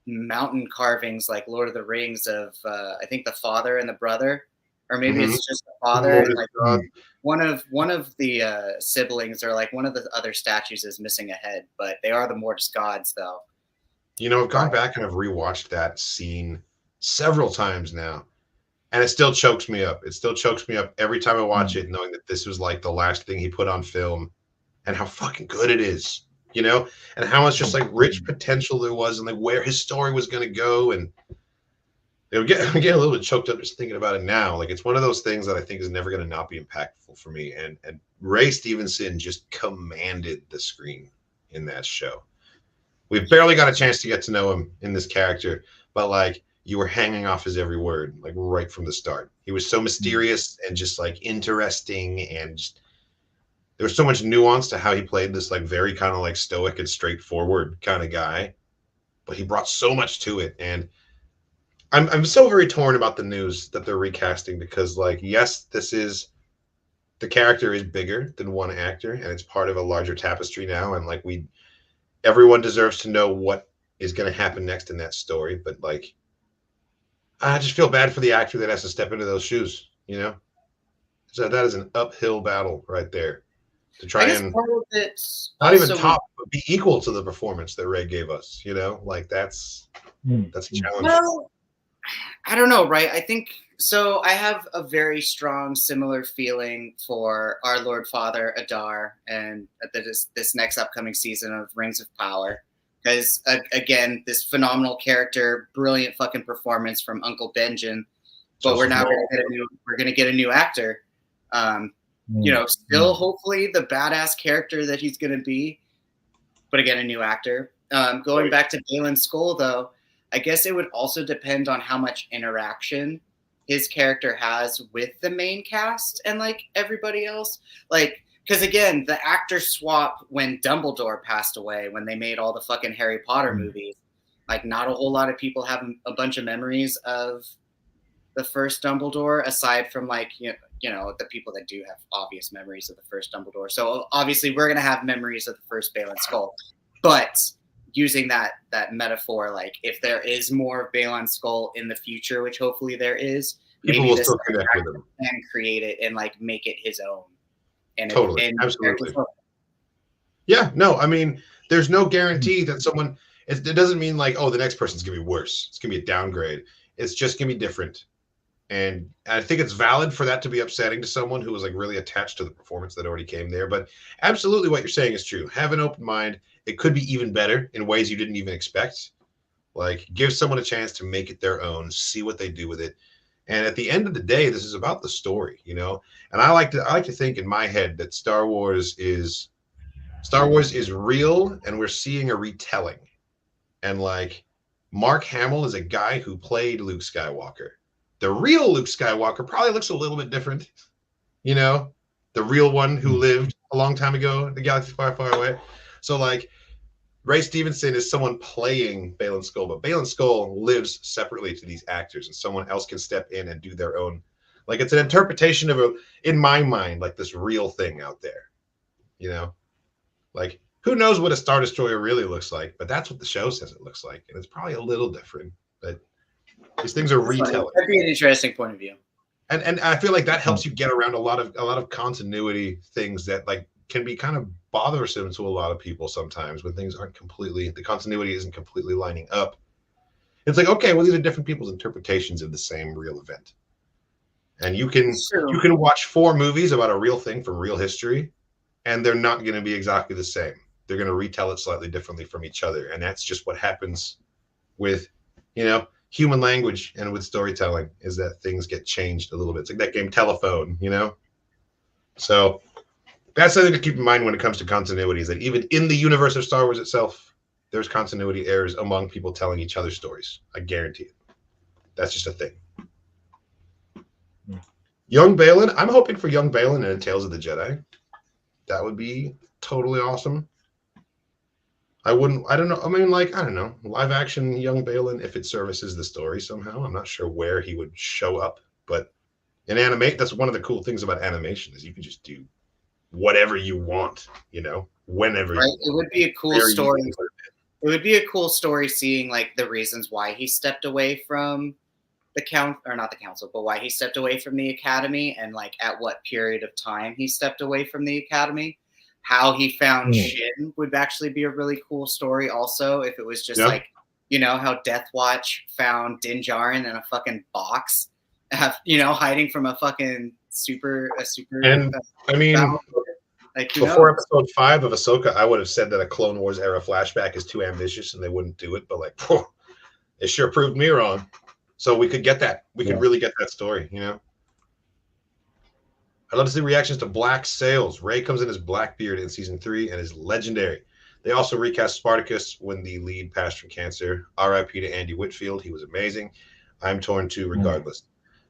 mountain carvings like Lord of the Rings of I think the father and the brother, or maybe it's just the father and like one of the siblings, or like one of the other statues is missing a head, but they are the Mortis gods though. You know, I've gone back and I've rewatched that scene several times now, and it still chokes me up. It still chokes me up every time I watch it, knowing that this was like the last thing he put on film, and how fucking good it is, you know, and how much just like rich potential there was, and like where his story was going to go. And I'm getting a little bit choked up just thinking about it now. Like, it's one of those things that I think is never going to not be impactful for me. And Ray Stevenson just commanded the screen in that show. We've barely got a chance to get to know him in this character, but like, you were hanging off his every word, like right from the start. He was so mysterious and just like interesting, and just, there was so much nuance to how he played this like very kind of like stoic and straightforward kind of guy, but he brought so much to it. And I'm so very torn about the news that they're recasting, because like, yes, the character is bigger than one actor, and it's part of a larger tapestry now, and like everyone deserves to know what is going to happen next in that story. But like, I just feel bad for the actor that has to step into those shoes, you know? So that is an uphill battle right there to try and not even top, but be equal to the performance that Ray gave us, you know? Like, that's a challenge. Well, I don't know, right? I think so. I have a very strong, similar feeling for our Lord Father Adar and this next upcoming season of Rings of Power. Because again, this phenomenal character, brilliant fucking performance from Uncle Benjen, but we're going to get a new actor. You know, still hopefully the badass character that he's going to be, but again, a new actor. Going back to Baylan Skoll, though, I guess it would also depend on how much interaction his character has with the main cast and like everybody else. Like, because again, the actor swap when Dumbledore passed away, when they made all the fucking Harry Potter movies, like not a whole lot of people have a bunch of memories of the first Dumbledore, aside from like, you know, the people that do have obvious memories of the first Dumbledore. So obviously we're going to have memories of the first Baylan Skoll, but using that metaphor, like if there is more of Baylan Skoll in the future, which hopefully there is, people maybe will this still connect with him and create it and like make it his own. And totally, absolutely. Yeah, no, I mean, there's no guarantee that someone. It doesn't mean like, oh, the next person's gonna be worse. It's gonna be a downgrade. It's just gonna be different. And I think it's valid for that to be upsetting to someone who was like really attached to the performance that already came there. But absolutely, what you're saying is true. Have an open mind. It could be even better in ways you didn't even expect. Like, give someone a chance to make it their own, see what they do with it. And at the end of the day, this is about the story, you know. And I like to think in my head that Star Wars is real, and we're seeing a retelling. And like, Mark Hamill is a guy who played Luke Skywalker. The real Luke Skywalker probably looks a little bit different, you know, the real one who lived a long time ago in the galaxy far, far away. So like, Ray Stevenson is someone playing Baylan Skoll, but Baylan Skoll lives separately to these actors, and someone else can step in and do their own. Like, it's an interpretation of in my mind, like this real thing out there, you know, like, who knows what a Star Destroyer really looks like, but that's what the show says it looks like. And it's probably a little different, but these things are retelling. That'd be an interesting point of view. And I feel like that helps you get around a lot of continuity things that like can be kind of bothersome to a lot of people sometimes when things aren't completely, the continuity isn't completely lining up. It's like, okay, well, these are different people's interpretations of the same real event. And you can watch 4 movies about a real thing from real history, and they're not going to be exactly the same. They're going to retell it slightly differently from each other. And that's just what happens with, human language and with storytelling, is that things get changed a little bit. It's like that game Telephone, So that's something to keep in mind when it comes to continuity, is that even in the universe of Star Wars itself, there's continuity errors among people telling each other stories. I guarantee it. That's just a thing. Young Balin, I'm hoping for Young Balin in Tales of the Jedi. That would be totally awesome. I don't know. Live action Young Balin, if it services the story somehow. I'm not sure where he would show up, but in animate, that's one of the cool things about animation, is you can just do whatever you want, whenever you want. It would be a cool story. It would be a cool story seeing like the reasons why he stepped away from not the council, but why he stepped away from the academy, and like at what period of time he stepped away from the academy. How he found Shin would actually be a really cool story also, if it was just like, how Death Watch found Din Djarin in a fucking box, hiding from a fucking super. And like, before episode 5 of Ahsoka, I would have said that a Clone Wars era flashback is too ambitious and they wouldn't do it, but like, it sure proved me wrong. So we could get that. We could really get that story, I'd love to see reactions to Black Sails. Ray comes in as Blackbeard in season 3 and is legendary. They also recast Spartacus when the lead passed from cancer. R.I.P. to Andy Whitfield. He was amazing. I'm torn too, regardless.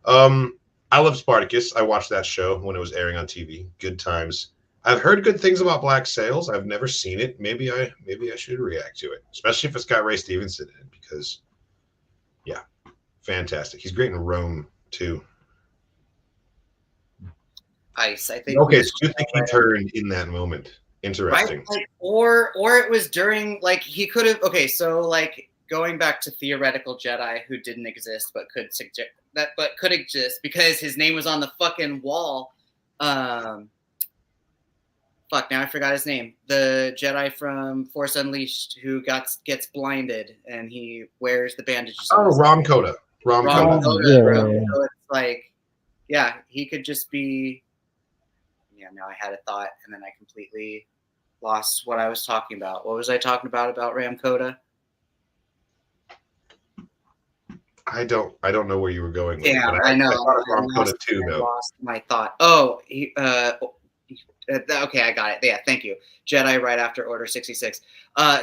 I love Spartacus. I watched that show when it was airing on TV. Good times. I've heard good things about Black Sails. I've never seen it. Maybe I should react to it, especially if it's got Ray Stevenson in it, because, fantastic. He's great in Rome too. Ice, I think. Okay, so you think he turned in that moment? Interesting. Right? Like, or it was during, like, he could have. Okay, so like going back to theoretical Jedi who didn't exist but could exist because his name was on the fucking wall. Fuck, now I forgot his name. The Jedi from Force Unleashed who gets blinded and he wears the bandages. Oh, Rom Coda. Rom Coda. So it's like, he could just be. Yeah, now I had a thought and then I completely lost what I was talking about. What was I talking about Ram Coda? I don't know where you were going with it, I know. I Ram Coda too, though. Lost my thought. Oh, okay, I got it. Yeah, thank you. Jedi right after Order 66.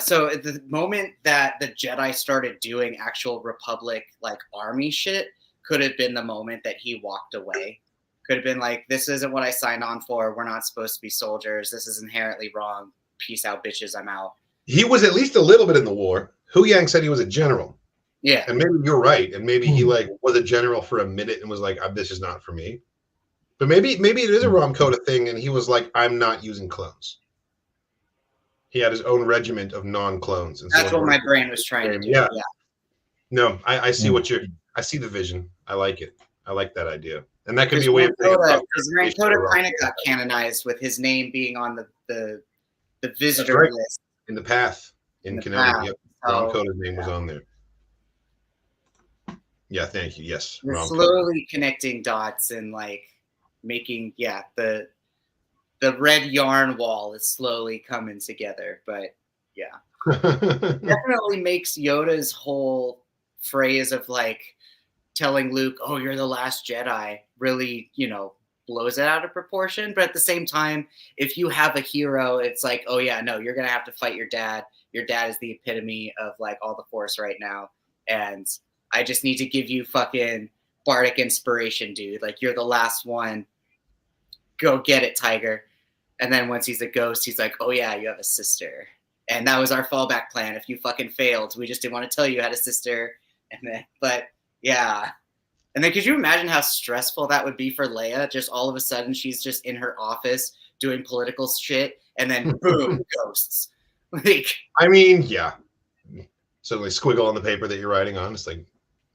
So at the moment that the Jedi started doing actual Republic like army shit could have been the moment that he walked away. Could have been like, this isn't what I signed on for. We're not supposed to be soldiers. This is inherently wrong. Peace out, bitches. I'm out. He was at least a little bit in the war. Hu Yang said he was a general. Yeah. And maybe you're right. And maybe he like was a general for a minute and was like, this is not for me. But maybe it is a Rom Coda thing. And he was like, I'm not using clones. He had his own regiment of non-clones. And that's what my brain was trying to do. Yeah. No, I see I see the vision. I like it. I like that idea. And that could be a way of because Ram Coda kind of got canonized with his name being on the visitor list. In the path in Kenobi. Yep. Ram Coda's name was on there. Yeah, thank you. Yes. We're slowly connecting dots and like making the red yarn wall is slowly coming together. But definitely makes Yoda's whole phrase of like telling Luke, "Oh, you're the last Jedi," really, blows it out of proportion. But at the same time, if you have a hero, it's like, oh yeah, no, you're gonna have to fight your dad. Your dad is the epitome of like all the Force right now, and I just need to give you fucking bardic inspiration, dude. Like, you're the last one. Go get it, Tiger. And then once he's a ghost, he's like, oh yeah, you have a sister. And that was our fallback plan. If you fucking failed, we just didn't want to tell you had a sister. And then, but yeah. And then could you imagine how stressful that would be for Leia? Just all of a sudden, she's just in her office doing political shit. And then boom, ghosts. Like, I mean, yeah. So like squiggle on the paper that you're writing on. It's like,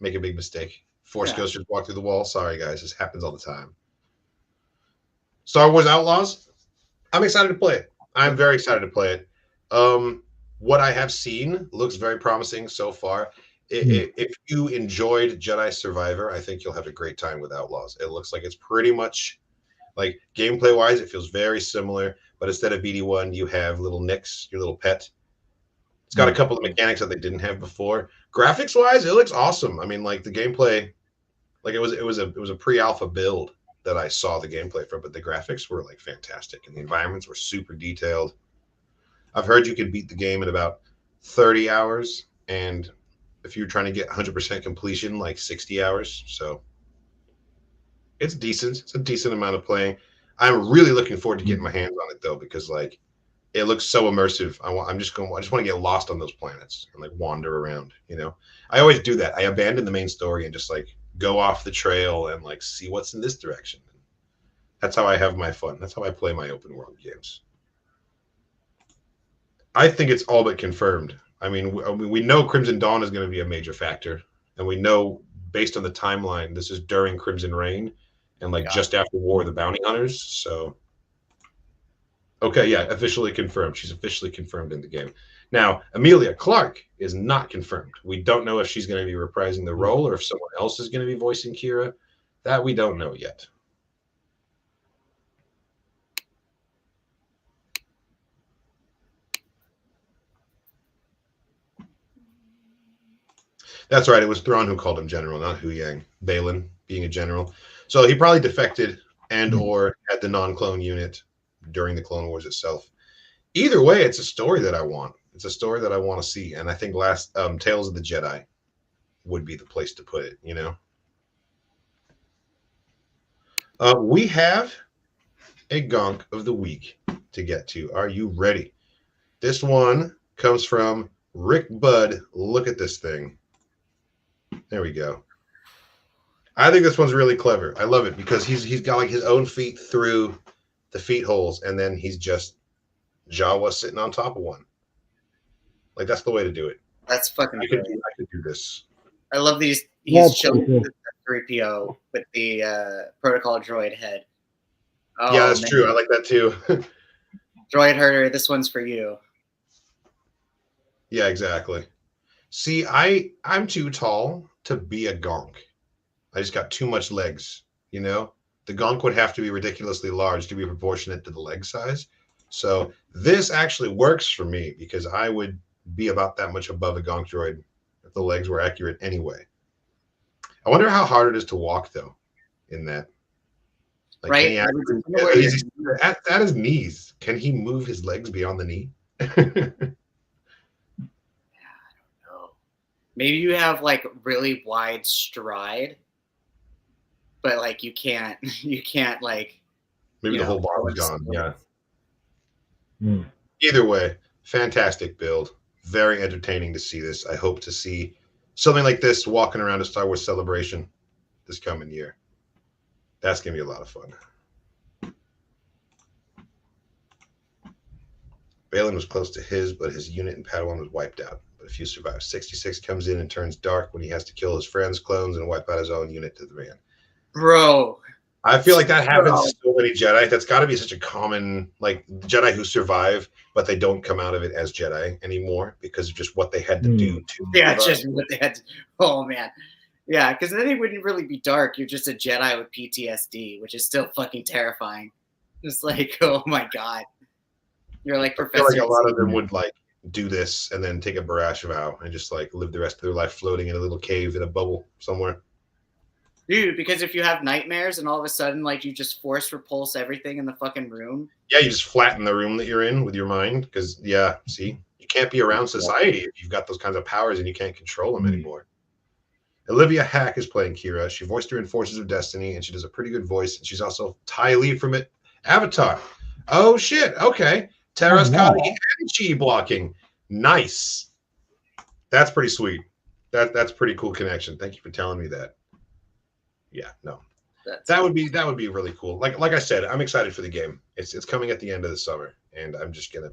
make a big mistake. Force Ghost just walked through the wall. Sorry, guys. This happens all the time. Star Wars Outlaws. I'm excited to play it. I'm very excited to play it. What I have seen looks very promising so far. If you enjoyed Jedi Survivor, I think you'll have a great time with Outlaws. It looks like it's pretty much like gameplay-wise, it feels very similar, but instead of BD1, you have little Nix, your little pet. It's got a couple of mechanics that they didn't have before. Graphics-wise, it looks awesome. I mean, like the gameplay, like it was a pre-alpha build that I saw the gameplay from, but the graphics were like fantastic and the environments were super detailed. I've heard you could beat the game in about 30 hours, and if you're trying to get 100% completion, like 60 hours. So it's decent. It's a decent amount of playing. I'm really looking forward to getting my hands on it though, because like it looks so immersive. I just want to get lost on those planets and like wander around. You know, I always do that. I abandon the main story and just like go off the trail and like see what's in this direction. That's how I have my fun. That's how I play my open world games. I think it's all but confirmed. I mean, we know Crimson Dawn is going to be a major factor, and we know based on the timeline, this is during Crimson Reign and like just after War of the Bounty Hunters. So, okay, yeah, officially confirmed. She's officially confirmed in the game. Now, Emilia Clarke is not confirmed. We don't know if she's going to be reprising the role or if someone else is going to be voicing Kira. That we don't know yet. That's right. It was Thrawn who called him general, not Hu Yang. Balin being a general. So he probably defected and or had the non-clone unit during the Clone Wars itself. Either way, it's a story that I want. It's a story that I want to see. And I think Tales of the Jedi would be the place to put it, you know? We have a Gonk of the Week to get to. Are you ready? This one comes from Rick Budd. Look at this thing. There we go. I think this one's really clever. I love it because he's got like his own feet through the feet holes, and then he's just Jawa sitting on top of one. Like that's the way to do it. That's fucking great. I could do this. I love these. He's chilling with the 3PO with the protocol droid head. Oh, yeah, that's true. I like that too. Droid herder, this one's for you. Yeah, exactly. See, I'm too tall to be a Gonk. I just got too much legs, you know? The Gonk would have to be ridiculously large to be proportionate to the leg size. So this actually works for me because I would be about that much above a Gonk droid if the legs were accurate anyway. I wonder how hard it is to walk, though, in that. Like, right? At his knees, can he move his legs beyond the knee? Maybe you have like really wide stride, but like you can't like maybe the whole bar is gone. Yeah. Either way, fantastic build. Very entertaining to see this. I hope to see something like this walking around a Star Wars Celebration this coming year. That's gonna be a lot of fun. Balin was close to his, but his unit in Padawan was wiped out. But a few survived. 66 comes in and turns dark when he has to kill his friends' clones and wipe out his own unit to the man. Bro. I feel like that happens to so many Jedi. That's got to be such a common, like, Jedi who survive, but they don't come out of it as Jedi anymore because of just what they had to do to yeah, survive. Just what they had to. Oh, man. Yeah, because then it wouldn't really be dark. You're just a Jedi with PTSD, which is still fucking terrifying. Just like, oh, my God. You're like Professor. I feel like a lot of them would, like, do this and then take a Barash vow and just, like, live the rest of their life floating in a little cave in a bubble somewhere. Dude, because if you have nightmares and all of a sudden, like, you just force repulse everything in the fucking room. Yeah, you just flatten the room that you're in with your mind. Because, yeah, see, you can't be around society if you've got those kinds of powers and you can't control them anymore. Olivia Hack is playing Kira. She voiced her in Forces of Destiny, and she does a pretty good voice. And she's also Ty Lee from it. Avatar. Oh, shit. Okay. Terra's Kali and Chi blocking. Nice. That's pretty sweet. That's pretty cool connection. Thank you for telling me that. Yeah, no. That would be really cool. Like I said, I'm excited for the game. It's coming at the end of the summer, and I'm just gonna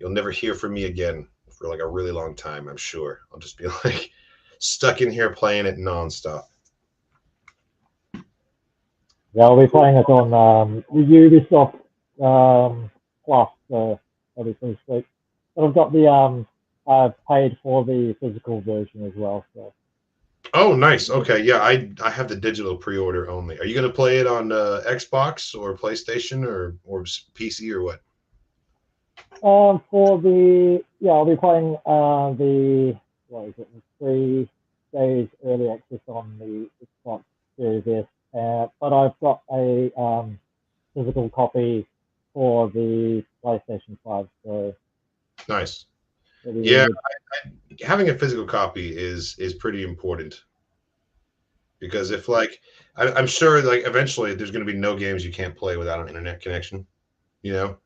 you'll never hear from me again for like a really long time, I'm sure. I'll just be like stuck in here playing it nonstop. Yeah, I'll be playing it on the Ubisoft Plus, so that'll be pretty sweet. But I've got the I've paid for the physical version as well. So Oh, nice. Okay, yeah, I have the digital pre-order only. Are you going to play it on Xbox or PlayStation or PC or what? for the I'll be playing the what is it? 3 days early access on the Xbox Series S. But I've got a physical copy for the PlayStation 5. So Nice. it'll be Yeah, good. having a physical copy is pretty important because if like I'm sure like eventually there's going to be no games you can't play without an internet connection. You know,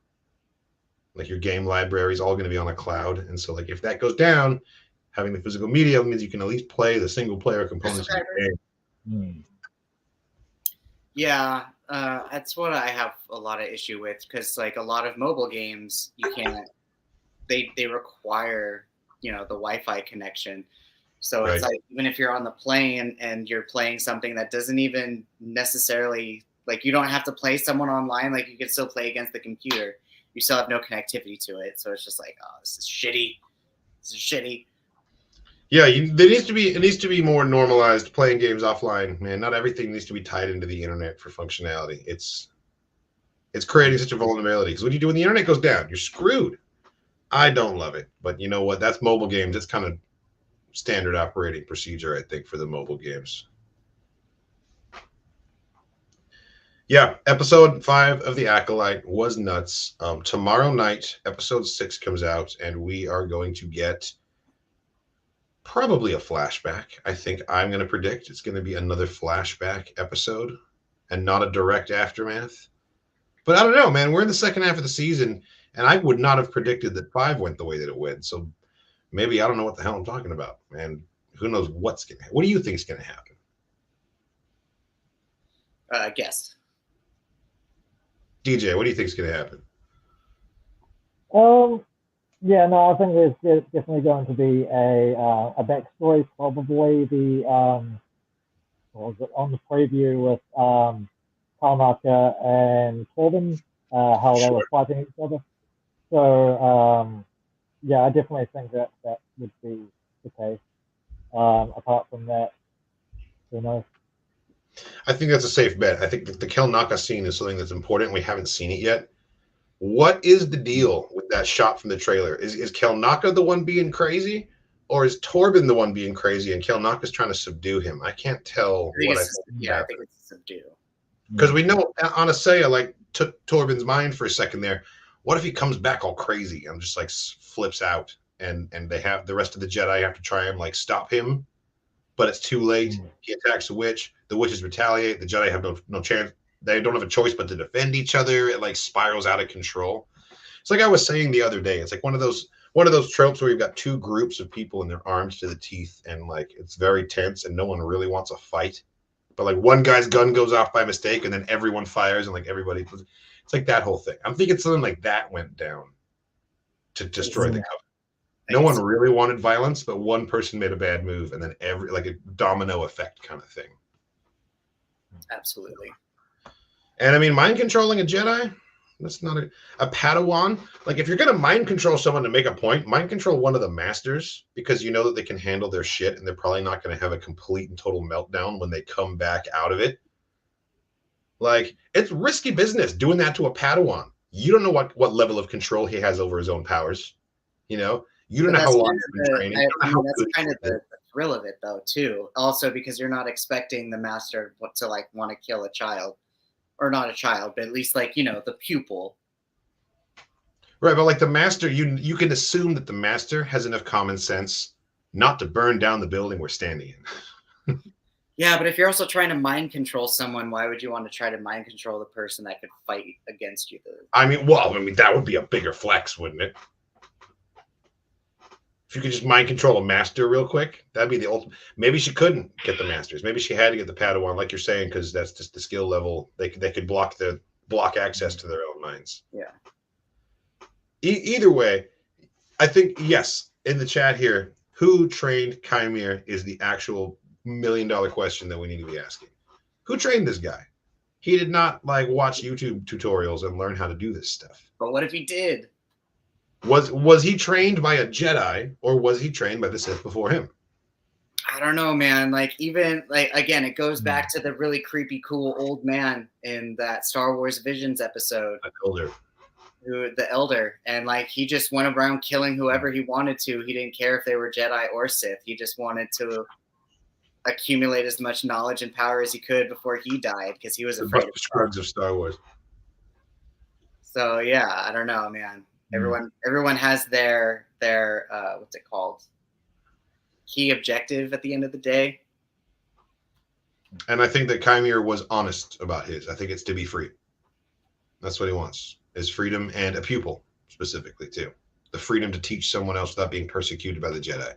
like your game library is all going to be on a cloud, and so like if that goes down, having the physical media means you can at least play the single player components of the game. Hmm. Yeah, that's what I have a lot of issue with because like a lot of mobile games, you can't. They require the Wi-Fi connection. So it's Right. like even if you're on the plane and you're playing something that doesn't even necessarily like you don't have to play someone online, like you can still play against the computer. You still have no connectivity to it. So it's just like, oh, this is shitty. This is shitty. Yeah, it needs to be more normalized playing games offline, man. Not everything needs to be tied into the internet for functionality. It's creating such a vulnerability because what do you do when the internet goes down? You're screwed. I don't love it, but you know what? That's mobile games. It's kind of standard operating procedure, I think, for the mobile games. Yeah, episode 5 of The Acolyte was nuts. Tomorrow night, episode 6 comes out, and we are going to get probably a flashback. I think I'm going to predict it's going to be another flashback episode and not a direct aftermath. But I don't know, man. We're in the second half of the season, and I would not have predicted that 5 went the way that it went. So maybe I don't know what the hell I'm talking about, and who knows what's going to happen. What do you think is going to happen? Guess. DJ, what do you think is going to happen? Yeah, no, I think there's definitely going to be a backstory. Probably the what was it on the preview with Kalmaka and Corbin, how they were Sure. fighting each other. So yeah, I definitely think that would be the case. Apart from that, who knows? I think that's a safe bet. I think that the Kelnaka scene is something that's important. We haven't seen it yet. What is the deal with that shot from the trailer? Is Kelnaka the one being crazy, or is Torben the one being crazy and Kelnaka's trying to subdue him? I can't tell what I think is I happening. think it's subdue. Because we know Anasaya like took Torben's mind for a second there. What if he comes back all crazy and just like flips out and they have the rest of the Jedi have to try and like stop him, but it's too late. He attacks the witch. The witches retaliate. The Jedi have no chance. They don't have a choice but to defend each other. It like spirals out of control. It's like I was saying the other day. It's like one of those tropes where you've got two groups of people and they're armed to the teeth and like it's very tense and no one really wants a fight. But like one guy's gun goes off by mistake and then everyone fires and like everybody. It's like that whole thing. I'm thinking something like that went down to destroy the Covenant. No one really wanted violence, but one person made a bad move and then every like a domino effect kind of thing. Absolutely. And I mean, mind controlling a Jedi, that's not a Padawan. Like if you're going to mind control someone to make a point, mind control one of the masters because you know that they can handle their shit and they're probably not going to have a complete and total meltdown when they come back out of it. Like it's risky business doing that to a Padawan. You don't know what level of control he has over his own powers. You know, you don't know how long he's been training. That's kind of the thrill of it, though, too. Also, because you're not expecting the master to like want to kill a child, or not a child, but at least like the pupil. Right, but like the master, you can assume that the master has enough common sense not to burn down the building we're standing in. Yeah, but if you're also trying to mind control someone, why would you want to try to mind control the person that could fight against you? I mean, that would be a bigger flex, wouldn't it? If you could just mind control a master real quick, that'd be the ultimate. Maybe she couldn't get the masters. Maybe she had to get the Padawan, like you're saying, because that's just the skill level. They could block access to their own minds. Yeah. Either way, I think yes. In the chat here, who trained Chimere is the actual $1 million question that we need to be asking. Who trained this guy? He did not like watch YouTube tutorials and learn how to do this stuff. But what if he did? Was he trained by a Jedi, or was he trained by the Sith before him? I don't know, man. Like, even like, again, it goes back to the really creepy, cool old man in that Star Wars Visions episode. The elder, and like he just went around killing whoever he wanted to. He didn't care if they were Jedi or Sith. He just wanted to accumulate as much knowledge and power as he could before he died, because he was afraid of Scruggs of Star Wars. So yeah, I don't know, man. Everyone has their what's it called? Key objective at the end of the day. And I think that Chimere was honest about his. I think it's to be free. That's what he wants. Is freedom, and a pupil specifically too. The freedom to teach someone else without being persecuted by the Jedi.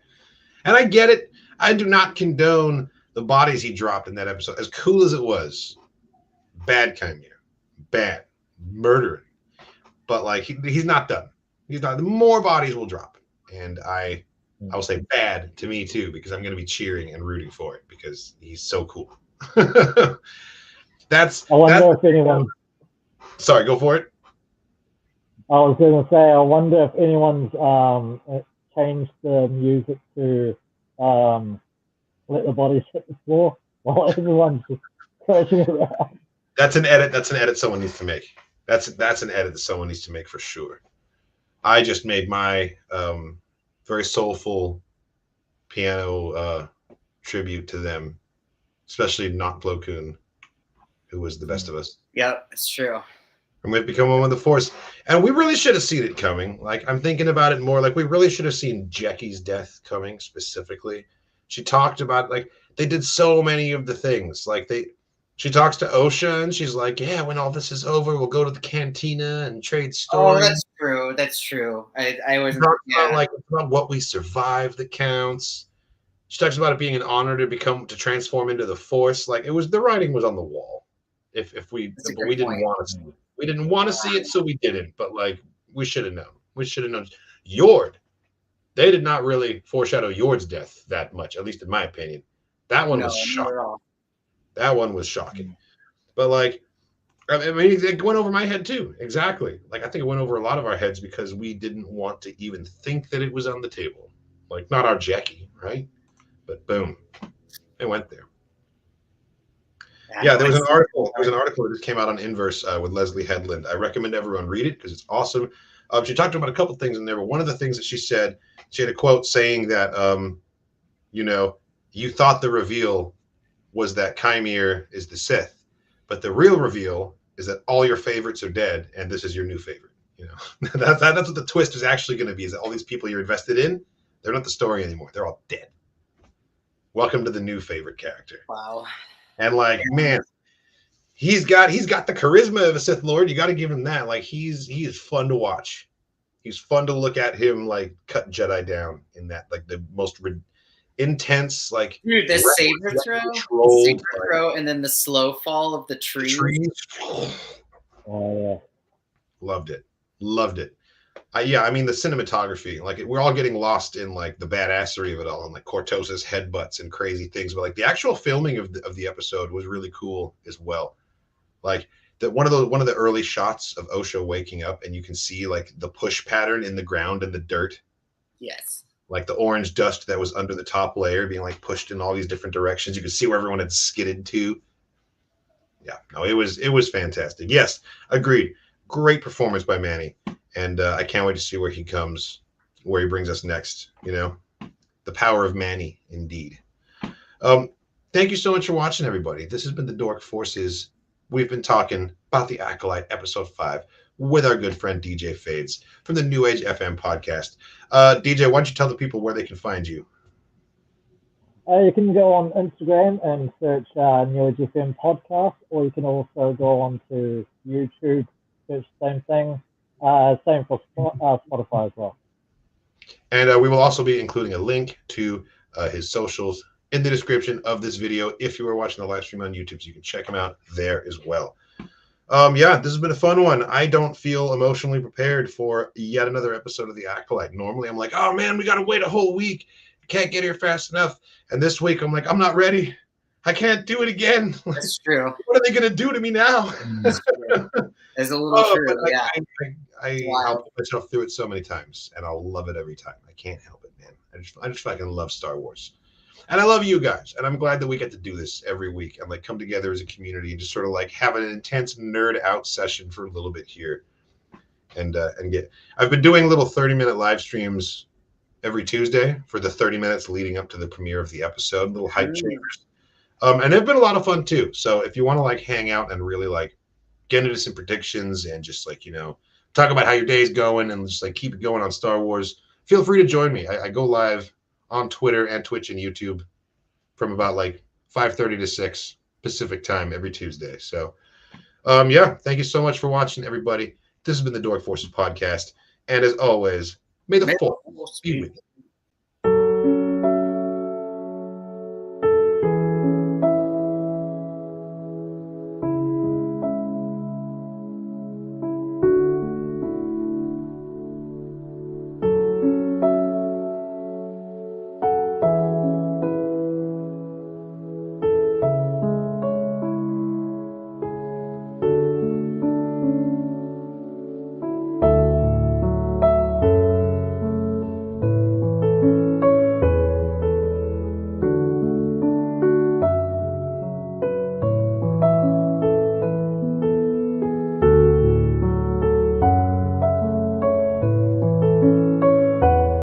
And I get it. I do not condone the bodies he dropped in that episode. As cool as it was, bad Chimere, bad, murdering. But like he's not done. He's not. More bodies will drop, and I will say bad to me too, because I'm going to be cheering and rooting for it because he's so cool. I wonder if anyone. Sorry, go for it. I was going to say, I wonder if anyone's changed the music to let the bodies hit the floor while everyone's just crashing around. That's an edit. That's an edit someone needs to make. That's an edit that someone needs to make for sure. I just made my very soulful piano tribute to them, especially not Plo Koon, who was the best of us. Yep, it's true. And we've become one with the Force. And we really should have seen it coming. Like, I'm thinking about it more. Like, we really should have seen Jekki's death coming specifically. She talked about, like, they did so many of the things. Like, she talks to Osha, and she's like, yeah, when all this is over, we'll go to the cantina and trade stories. Oh, that's true. That's true. I was about, like, it's about what we survived that counts. She talks about it being an honor to transform into the Force. Like, the writing was on the wall. We didn't want to see it. We didn't want to see it, so we didn't. But like, we should have known. We should have known. Yord, they did not really foreshadow Yord's death that much, at least in my opinion. That one was shocking. That one was shocking. But like, I mean, it went over my head too. Exactly. Like, I think it went over a lot of our heads because we didn't want to even think that it was on the table. Like, not our Jackie, right? But boom, it went there. Yeah, there was an article. There was an article that just came out on Inverse with Leslie Headland. I recommend everyone read it because it's awesome. She talked about a couple things in there, but one of the things that she said, she had a quote saying that, you thought the reveal was that Chimere is the Sith, but the real reveal is that all your favorites are dead, and this is your new favorite. That's what the twist is actually going to be. Is that all these people you're invested in, they're not the story anymore. They're all dead. Welcome to the new favorite character. Wow. And like, man, he's got the charisma of a Sith Lord. You got to give him that. Like, he is fun to watch. He's fun to look at him like cut Jedi down in that, like, the most intense, like, dude, the saber throw, and then the slow fall of the trees. Oh yeah, loved it. I mean, the cinematography, like, we're all getting lost in like the badassery of it all, and like Cortos's headbutts and crazy things, but like the actual filming of the episode was really cool as well. Like, one of the early shots of Osha waking up, and you can see like the push pattern in the ground and the dirt. Yes. Like the orange dust that was under the top layer being like pushed in all these different directions. You could see where everyone had skidded to. Yeah, no, it was fantastic. Yes, agreed. Great performance by Manny. And I can't wait to see where he brings us next. The power of Manny, indeed. Thank you so much for watching, everybody. This has been the Dork Forces. We've been talking about the Acolyte, episode 5, with our good friend DJ Fadez from the New Age FM podcast. DJ, why don't you tell the people where they can find you? You can go on Instagram and search New Age FM podcast, or you can also go on to YouTube, search the same thing. Same for Spotify as well. And we will also be including a link to his socials in the description of this video. If you are watching the live stream on YouTube, so you can check him out there as well. Yeah, this has been a fun one. I don't feel emotionally prepared for yet another episode of The Acolyte. Normally, I'm like, oh man, we got to wait a whole week. Can't get here fast enough. And this week, I'm like, I'm not ready. I can't do it again. That's true. What are they gonna do to me now? That's true. It's a little true. But Yeah. I'll put myself through it so many times, and I'll love it every time. I can't help it, man. I just fucking love Star Wars, and I love you guys, and I'm glad that we get to do this every week and like come together as a community and just sort of like have an intense nerd out session for a little bit here, and get. I've been doing little 30-minute live streams every Tuesday for the 30 minutes leading up to the premiere of the episode, little hype chambers. And they've been a lot of fun too. So if you want to like hang out and really like get into some predictions and just like, you know, talk about how your day's going and just like keep it going on Star Wars, feel free to join me. I go live on Twitter and Twitch and YouTube from about like 5:30 to 6 Pacific time every Tuesday. So yeah, thank you so much for watching, everybody. This has been the Dork Forces podcast. And as always, may the Force be with you.